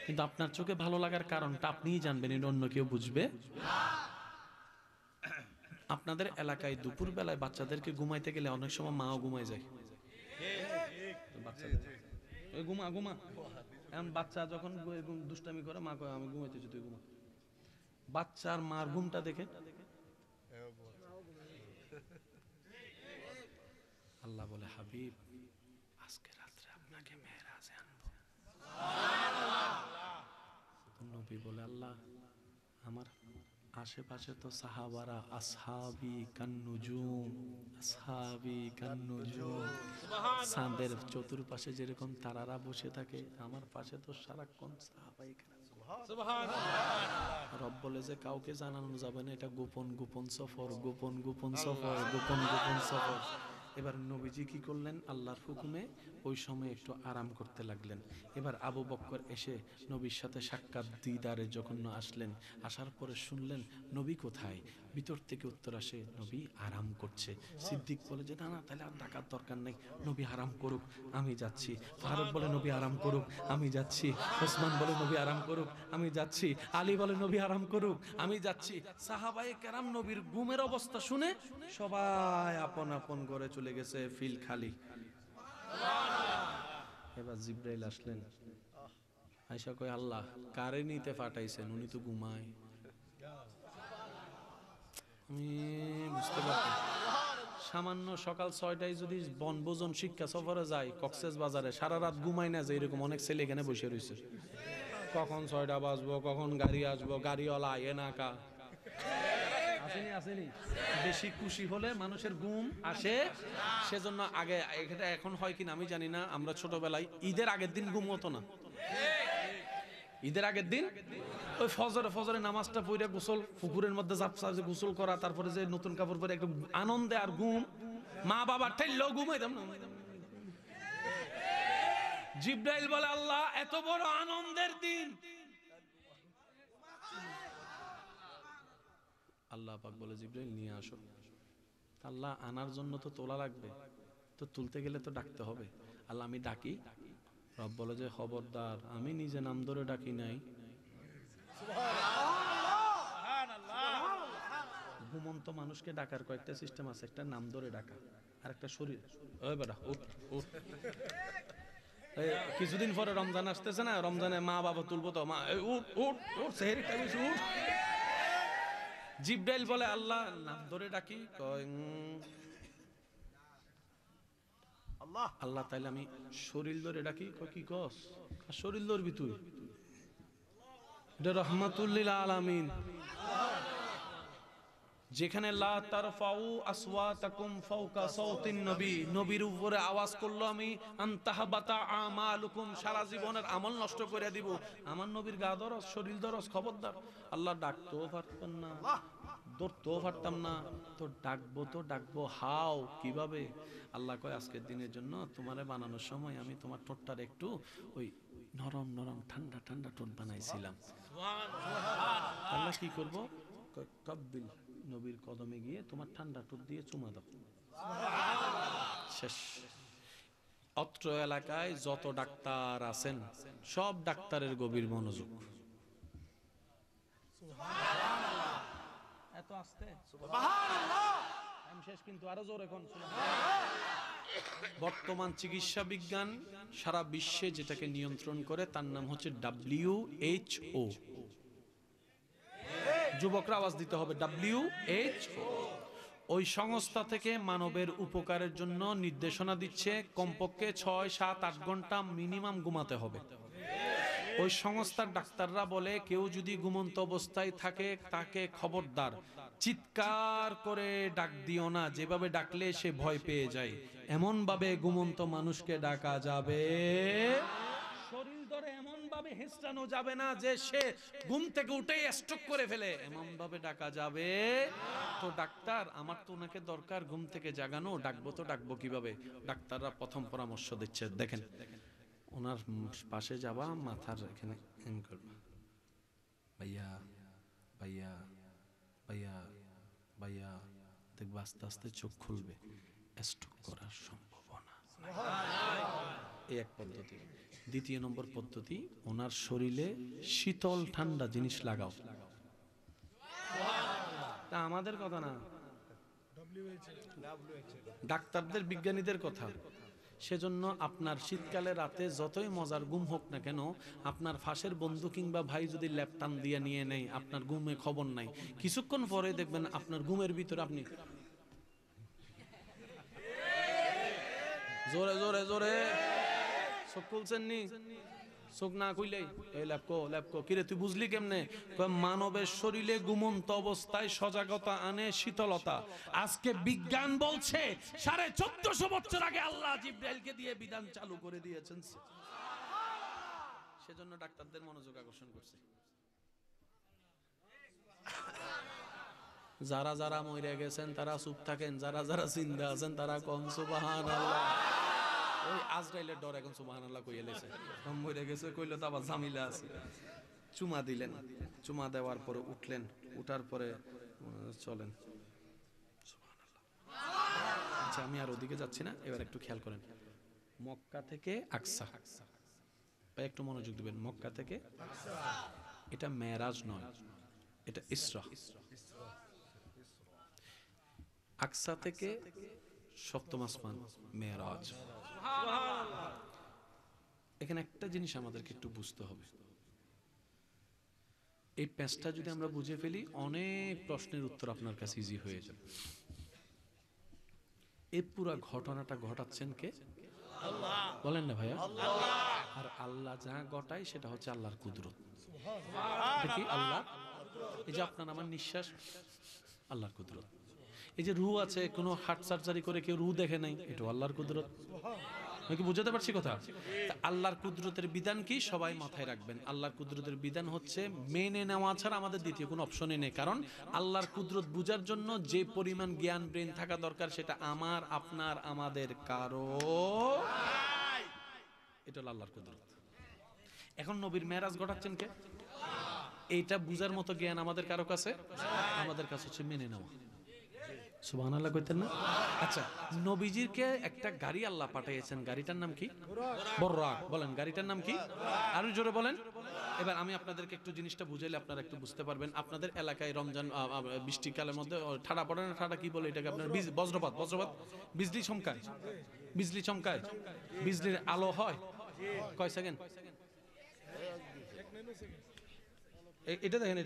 S1: কিন্তু আপনার চোখে ভালো লাগার কারণটা আপনিই জানবেন, এটা অন্য কেউ বুঝবে। আপনাদের এলাকায় দুপুর বেলায় বাচ্চাদেরকে ঘুমাইতে গেলে অনেক সময় মাও ঘুমায় যায়। ঘুমা ঘুমা, এখন বাচ্চা যখন দুষ্টামি করে, মা কয় আমি ঘুমাইতেছি, তুই ঘুমা। বাচ্চার মার ঘুমটা দেখে আল্লাহ বলে, হাবিব আজকে রাত্রে আপনাকে মেরাজে আনবো। নবী বলে, আল্লাহ আমার আশেপাশে তো সাহাবারা আসহাবি কান্নুজুম, আসহাবি কান্নুজুম, চাঁদের চতুর্পাশে যেরকম তারারা বসে থাকে, আমার পাশে তো সারাক্ষণ সাহাবাই কেরাম। রব বলে যে কাউকে জানানো যাবে না, এটা গোপন গোপন সফর, গোপন গোপন সফর, গোপন গোপন সফর। এবার নবীজি কি করলেন? আল্লাহর হুকুমে ওই সময় একটু আরাম করতে লাগলেন। এবার আবু বকর এসে নবীর সাথে সাক্ষাৎ দিদারে যখন আসলেন, আসার পরে শুনলেন নবী কোথায়। ভিতর থেকে উত্তর আসে নবী আরাম করছে। সিদ্দিক বলে যে না না, তাহলে আর ডাকার দরকার নেই, নবী আরাম করুক, আমি যাচ্ছি। ফারুক বলে নবী আরাম করুক, আমি যাচ্ছি। ওসমান বলে নবী আরাম করুক, আমি যাচ্ছি। আলী বলে নবী আরাম করুক, আমি যাচ্ছি। সাহাবায়ে কেরাম নবীর ঘুমের অবস্থা শুনে সবাই আপন আপন ঘরে চলে গেছে, ফিল খালি। এবার জিব্রাইল আসলেন, আয়েশা কয় আল্লাহ কারে নিতে পাঠাইছেন, উনি তো ঘুমায়। আমি বুঝতে পারছি, সামান্য সকাল 6টায় যদি বনভোজন শিক্ষা সফরে যায় কক্সেস বাজারে, সারা রাত ঘুমায় না, যে এরকম অনেক ছেলে এখানে বসে রয়েছে, কখন 6টা বাজবো, কখন গাড়ি আসবো, গাড়িওয়ালা আয়ে না কা আসেনি আসেনি। বেশি খুশি হলে মানুষের ঘুম আসে, সেজন্য আগে এটা এখন হয় কিনা আমি জানি না, আমরা ছোটবেলায় ঈদের আগের দিন ঘুম হতো না। ঈদের আগের দিন ওই ফজরে নামাজটা পড়ে গোসল, পুকুরের মধ্যে গোসল করা, তারপরে যে নতুন কাপড় পরে একটু আনন্দে আর ঘুম, মা বাবার ঠাইলেও ঘুমাইতাম না। জিব্রাইল বলে আল্লাহ এত বড় আনন্দের দিন, আল্লাহ পাক বলে জিব্রাইল নিয়ে আসো। আল্লাহ আনার জন্য তো তোলা লাগবে, তো তুলতে গেলে তো ডাকতে হবে। আল্লাহ আমি ডাকি, রব বলে যে খবরদার, আমি নিজে নাম ধরে ডাকি নাই। ঘুমন্ত মানুষকে ডাকার কয়েকটা সিস্টেম আছে, একটা নাম ধরে ডাকা, আর একটা শরীর, ওই বেটা উঠ উঠ। কিছুদিন পরে রমজান আসতেছে না, রমজানে মা বাবা তুলবো তো, মা উঠ উঠ উঠ, সেহেরি খাইছিস উঠ। জিব্রাইল বলে আল্লাহ নাম ধরে ডাকি, কয় আল্লাহ তাইলে আমি শরীর ধরে ডাকি, কয় কি কস, শরীর ধরবি তুই, এটা রহমাতুল লিল আলামিন। যেখানে লা তারফাউ আসওয়াতাকুম ফাওকা সাওতিন নবী, নবীর উপরে আওয়াজ করলো আমি, আনতাহবাতা আমালুকুম, সারা জীবনের আমল নষ্ট করে দিব। আমার নবীর গা দরজ, শরীর দরজ, খবরদার। আল্লাহ ডাকতেও পারতাম না, ধরতেও পারতাম না, তো ডাকবো হাও কিভাবে? আল্লাহ কয় আজকের দিনের জন্য তোমারে বানানোর সময় আমি তোমার ঠোঁটটার একটু ওই নরম নরম ঠান্ডা ঠান্ডা ঠোঁট বানাইছিলাম। আল্লাহ কি করবো? কাব্বিল, নবীর কদমে গিয়ে তোমার ঠান্ডা ঠোঁট দিয়ে চুমা দাও, শেষ। অত্র এলাকায় যত ডাক্তার আছেন সব ডাক্তারের গভীর মনোযোগ। এত আস্তে আমি শেষ, কিন্তু আরো জোরে কোন। বর্তমান চিকিৎসা বিজ্ঞান সারা বিশ্বে যেটাকে নিয়ন্ত্রণ করে তার নাম হচ্ছে WHO। যুবকরা আওয়াজ দিতে হবে, WHO। ওই সংস্থা থেকে মানবের উপকারের জন্য নির্দেশনা দিচ্ছে কমপক্ষে 6-7-8 ঘন্টা মিনিমাম ঘুমাতে হবে। ওই সংস্থার ডাক্তাররা বলে কেউ যদি ঘুমন্ত অবস্থায় থাকে তাকে খবরদার চিৎকার করে ডাক দিও না, যেভাবে ডাকলে সে ভয় পেয়ে যায় এমন ভাবে ঘুমন্ত মানুষকে ডাকা যাবে, শরীর ধরে এমন ভাবে হেঁচড়ানো যাবে না যে সে ঘুম থেকে উঠে স্ট্রোক করে ফেলে, এমন ভাবে ডাকা যাবে। তো ডাক্তার আমার তো ওনাকে দরকার ঘুম থেকে জাগানো, ডাকবো কিভাবে? ডাক্তাররা প্রথম পরামর্শ দিচ্ছে, দেখেন ওনার পাশে যাবা, মাথার এখানে এম করবা, ভাইয়া ভাইয়া ভাইয়া ভাইয়া, দেখবা আস্তে আস্তে চোখ খুলবে, স্ট্রোক করার সম্ভাবনা। এই এক পদ্ধতি। দ্বিতীয় নম্বর পদ্ধতি, ওনার শরীরে শীতল ঠান্ডা জিনিস লাগাও। তা আমাদের কথা না, ডাক্তারদের বিজ্ঞানীদের কথা। সেজন্য আপনার শীতকালে রাতে যতই মজার ঘুম হোক না কেন, আপনার ফাঁসের বন্ধু কিংবা ভাই যদি ল্যাপটান দিয়ে নিয়ে নেয়, আপনার ঘুমে খবর নাই, কিছুক্ষণ পরে দেখবেন আপনার ঘুমের ভিতরে আপনি জোরে জোরে জোরে চোখ খুলছেন নি, চোখ না কইলেই এই ল্যাপকো কিরে তুই বুঝলি কেমনে? মানবের শরীরে ঘুমন্ত অবস্থায় সজাগতা আনে শীতলতা। আজকে বিজ্ঞান বলছে 1450 বছর আগে আল্লাহ জিবরাইলকে দিয়ে বিধান চালু করে দিয়েছেন, সেজন্য ডাক্তারদের মনোযোগ আকর্ষণ করছে। যারা যারা মরে গেছেন তারা চুপ থাকেন, যারা যারা জিন্দা আছেন তারা কম সুবহানাল্লাহ। ওই আজরাইলের ডর এখন সুবহানাল্লাহ কইয়া লেছে, মরে গেছে কইলে তো আবার ঝামেলা আছে। চুমা দিলেন, চুমা দেওয়ার পরে উঠলেন, উঠার পরে চলেন সুবহানাল্লাহ। আচ্ছা আমি আর ওদিকে যাচ্ছি না, এবার একটু খেয়াল করেন। মক্কা থেকে আকসা, একটু মনোযোগ দিবেন। মক্কা থেকে এটা মেরাজ নয়, এটা ইসরা। আকসা থেকে সপ্তম আসমান মেরাজ। এখানে একটা জিনিস আমাদেরকে একটু বুঝতে হবে, এই প্যাচটা যদি আমরা বুঝে ফেলি অনেক প্রশ্নের উত্তর আপনার কাছে ইজি হয়ে যাবে। এই পুরা ঘটনাটা ঘটাচ্ছেন কে? আল্লাহ। বলেন না ভাইয়া? আর আল্লাহ যা ঘটায় সেটা হচ্ছে আল্লাহর কুদরত। কি আল্লাহ? এই যে আপনার আমার নিঃশ্বাস আল্লাহর কুদরত। এই যে রূহ আছে, কোনো হার্ট সার্জারি করে কেউ রূহ দেখে নাই, এটা আল্লাহর কুদরত। আমি কি বুঝাতে পারছি কথা? আল্লাহর কুদরতের বিধান কি সবাই মাথায় রাখবেন। আল্লাহর কুদরতের বিধান হচ্ছে মেনে নেওয়া ছাড়া আমাদের দ্বিতীয় কোনো অপশনই নেই। কারণ আল্লাহর কুদরত বুঝার জন্য যে পরিমাণ জ্ঞান ব্রেন থাকা দরকার সেটা আমার, আপনার, আমাদের কারো। এটা হলো আল্লাহর কুদরত। এখন নবীর মেরাজ ঘটাচ্ছেন কে? এইটা বুঝার মতো জ্ঞান আমাদের কারো কাছে? আমাদের কাছে হচ্ছে মেনে নেওয়া। সুবহানাল্লাহ কইতেন না? আচ্ছা, নবীজিকে একটা গাড়ি আল্লাহ পাঠিয়েছেন, গাড়িটার নাম কি? বুররাক। বলেন গাড়িটার নাম কি? আরো জোরে বলেন। এবার আমি আপনাদেরকে একটু জিনিসটা বুঝাইলে আপনারা একটু বুঝতে পারবেন। আপনাদের এলাকায় রমজান বৃষ্টিকালের মধ্যে ঠাডা পড়ে না? ঠাডা কি বলে এটাকে আপনার? বজ্রপাত। বিজলি চমকায়, বিজলির আলো হয় কয় সেকেন্ড? এটা দেখেন,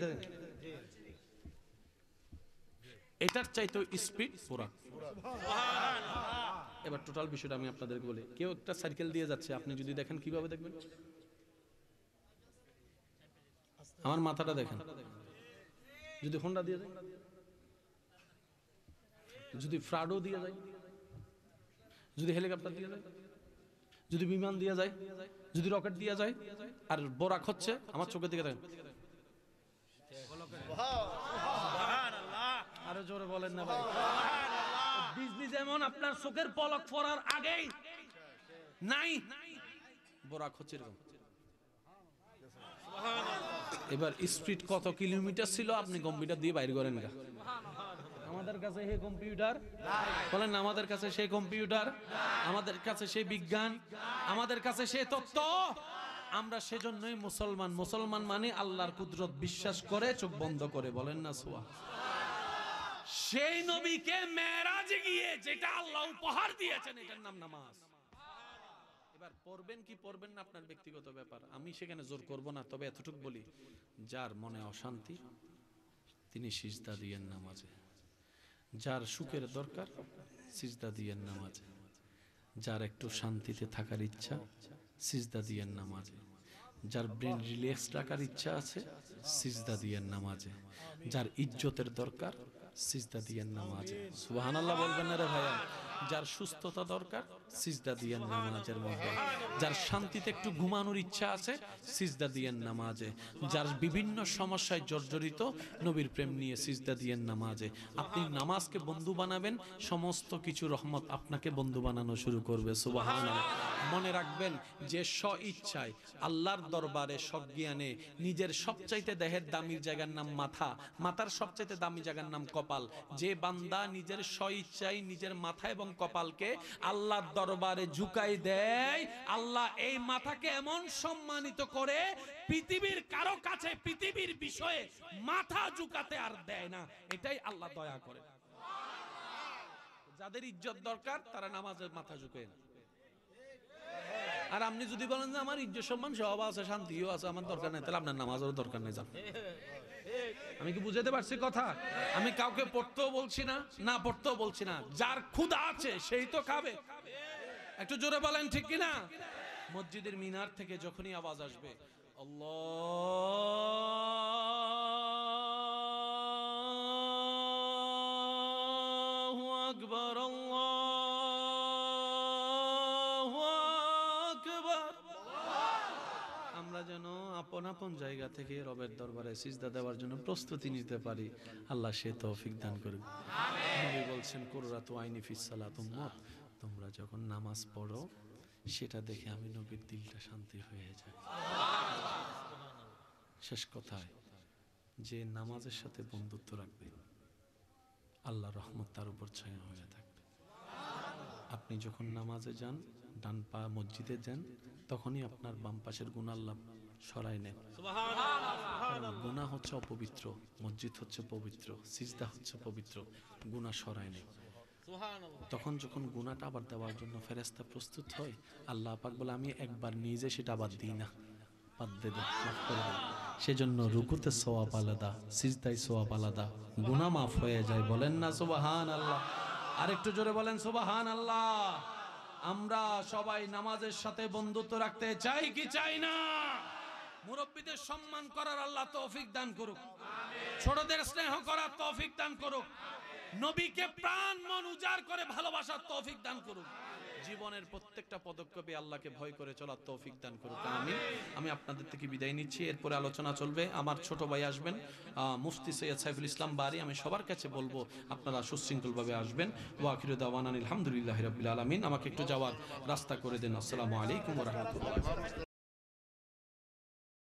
S1: এটার চাইতে স্পিড পুরা। এবার টোটাল বিষয়টা আমি আপনাদেরকে বলি। কেউ একটা সাইকেল দিয়ে যাচ্ছে, আপনি যদি দেখেন কিভাবে দেখবেন? আমার মাথাটা দেখেন। যদি হোন্ডা দিয়ে যায়, যদি ফ্রাডো দিয়ে যায়, যদি হেলিকপ্টার দিয়ে যায়, যদি বিমান দিয়ে যায়, যদি রকেট দিয়ে যায়, আর বোরাক হচ্ছে আমার চোখের দিকে দেখেন। আরো জোরে বলেন না ভাই? বিজলি যেমন আপনার চোখের পলক পড়ার আগেই নাই, বোরাক হচ্ছে এরকম। এবার স্পিড কত কিলোমিটার ছিল আপনি কম্পিউটার দিয়ে বাইর করেন না। আমাদের কাছে সেই কম্পিউটার বলেন না, আমাদের কাছে সেই কম্পিউটার, আমাদের কাছে সেই বিজ্ঞান, আমাদের কাছে সেই তত্ত্ব। আমরা সেজন্যই মুসলমান। মুসলমান মানে আল্লাহর কুদরত বিশ্বাস করে, চোখ বন্ধ করে। বলেন না সুবহানাল্লাহ। সেই নবীকে মেরাজে গিয়ে যেটা আল্লাহ উপহার দিয়েছেন এটার নাম নামাজ। এবার পড়বেন কি পড়বেন না আপনার ব্যক্তিগত ব্যাপার, আমি সেখানে জোর করব না। তবে এতটুকু বলি, যার মনে অশান্তি তিনি সিজদা দিয়েন নামাজে। যার সুখের দরকার সিজদা দিয়েন নামাজে। যার একটু শান্তিতে থাকার ইচ্ছা সিজদা দিয়েন নামাজে। যার ব্রেন রিল্যাক্স রাখার ইচ্ছা আছে সিজদা দিয়েন নামাজে। যার ইজ্জতের দরকার সিজদা দিয়েন নামাজে। সুবহানাল্লাহ বলবেন না রে ভাইয়া? যার সুস্থতা দরকার সিজদা দিয়েন নামাজের মধ্যে। যার শান্তিতে একটু ঘুমানোর ইচ্ছা আছে সিজদা দিয়েন নামাজে। যার বিভিন্ন সমস্যায় জর্জরিত নবীর প্রেম নিয়ে সিজদা দিয়েন নামাজে। আপনি নামাজকে বন্ধু বানাবেন, সমস্ত কিছু রহমত আপনাকে বন্ধু বানানো শুরু করবে। সুবহানাল্লাহ। মনে রাখবেন যে স্ব ইচ্ছায় আল্লাহর দরবারে সজ্ঞানে নিজের সবচাইতে দেহের দামি জায়গার নাম মাথা, মাথার সবচাইতে দামি জায়গার নাম কপাল। যে বান্দা নিজের স্ব ইচ্ছায় নিজের মাথা এবং কপালকে আল্লাহর দরবারে ঝুঁকাই দেয়, আল্লাহ এই মাথাকে এমন সম্মানিত করে পৃথিবীর কারো কাছে পৃথিবীর বিষয়ে মাথা ঝুঁকাতে আর দেয় না। এটাই আল্লাহ দয়া করে। যাদের ইজ্জত দরকার তারা নামাজের মাথা ঝুঁকে না। আর আপনি যদি বলেন যে আমার ইজ্জত সম্মান সব আছে, শান্তিও আছে, আমার দরকার নেই, তাহলে আপনার নামাজেরও দরকার নেই। আমি কি বুঝাতে পারছি কথা? আমি কাউকে পড়তেও বলছি না, না পড়তেও বলছি না। যার ক্ষুধা আছে সেই তো খাবে। একটু জোরে বলেন ঠিক কিনা? মসজিদের মিনার থেকে যখনই আওয়াজ আসবে আল্লাহু আকবার, আল্লাহু আকবার, আমরা যেন আপন আপন জায়গা থেকে রবের দরবারে সিজদা দেওয়ার জন্য প্রস্তুতি নিতে পারি। আল্লাহ সে তৌফিক দান করুন। নবী বলছেন কুররাতু আইনি ফিস সালাত উম্মত, তোমরা যখন নামাজ পড়ো সেটা দেখে আমি নবীর দিলটা শান্তি হয়ে যায়। শেষ কথায় যে নামাজের সাথে বন্ধুত্ব রাখবে আল্লাহ রহমত তার উপর ছায়া হয়ে থাকবে। আপনি যখন নামাজে যান, ডান পা মসজিদে যান, তখনই আপনার বাম পাশের গুনাহ আল্লাহ সরাই নেন। গুনাহ হচ্ছে অপবিত্র, মসজিদ হচ্ছে পবিত্র, সিজদা হচ্ছে পবিত্র, গুনাহ সরাই নেন। তখন যখন গুনাহটা আবার দেওয়ার জন্য ফেরেশতা প্রস্তুত হয়, আল্লাহ পাক বলে আমি একবার নিজে সেটা আবার দিই না, বাদ দে, মাফ করে দেন। সেজন্য রুকুতে সওয়াব আলাদা, সিজদায় সওয়াব আলাদা, গুনাহ মাফ হয়ে যায়। বলেন না সুবহানাল্লাহ? আরেকটু জোরে বলেন সুবহানাল্লাহ। আমরা সবাই নামাজের সাথে বন্ধুত্ব রাখতে চাই কি চাই না? মুরব্বীদের সম্মান করার আল্লাহ তৌফিক দান করুক, ছোটদের স্নেহ করার তৌফিক দান করুক, নবীকে প্রাণ মন উজাড় করে ভালোবাসার তৌফিক দান করুক, জীবনের প্রত্যেকটা পদক্ষেপে আল্লাহকে ভয় করে চলার তৌফিক দান করুক। আমি আপনাদের থেকে বিদায় নিচ্ছি। এরপরে আলোচনা চলবে, আমার ছোট ভাই আসবেন মুফতি সৈয়দ সাইফুল ইসলাম বারী। আমি সবার কাছে বলবো আপনারা সুশৃঙ্খলভাবে আসবেন। ওয়া আখিরু দাওয়ানা আলহামদুলিল্লাহি রাব্বিল আলামিন। আমাকে একটু যাওয়ার রাস্তা করে দেন। আসসালামু আলাইকুম ওয়া রাহমাতুল্লাহ।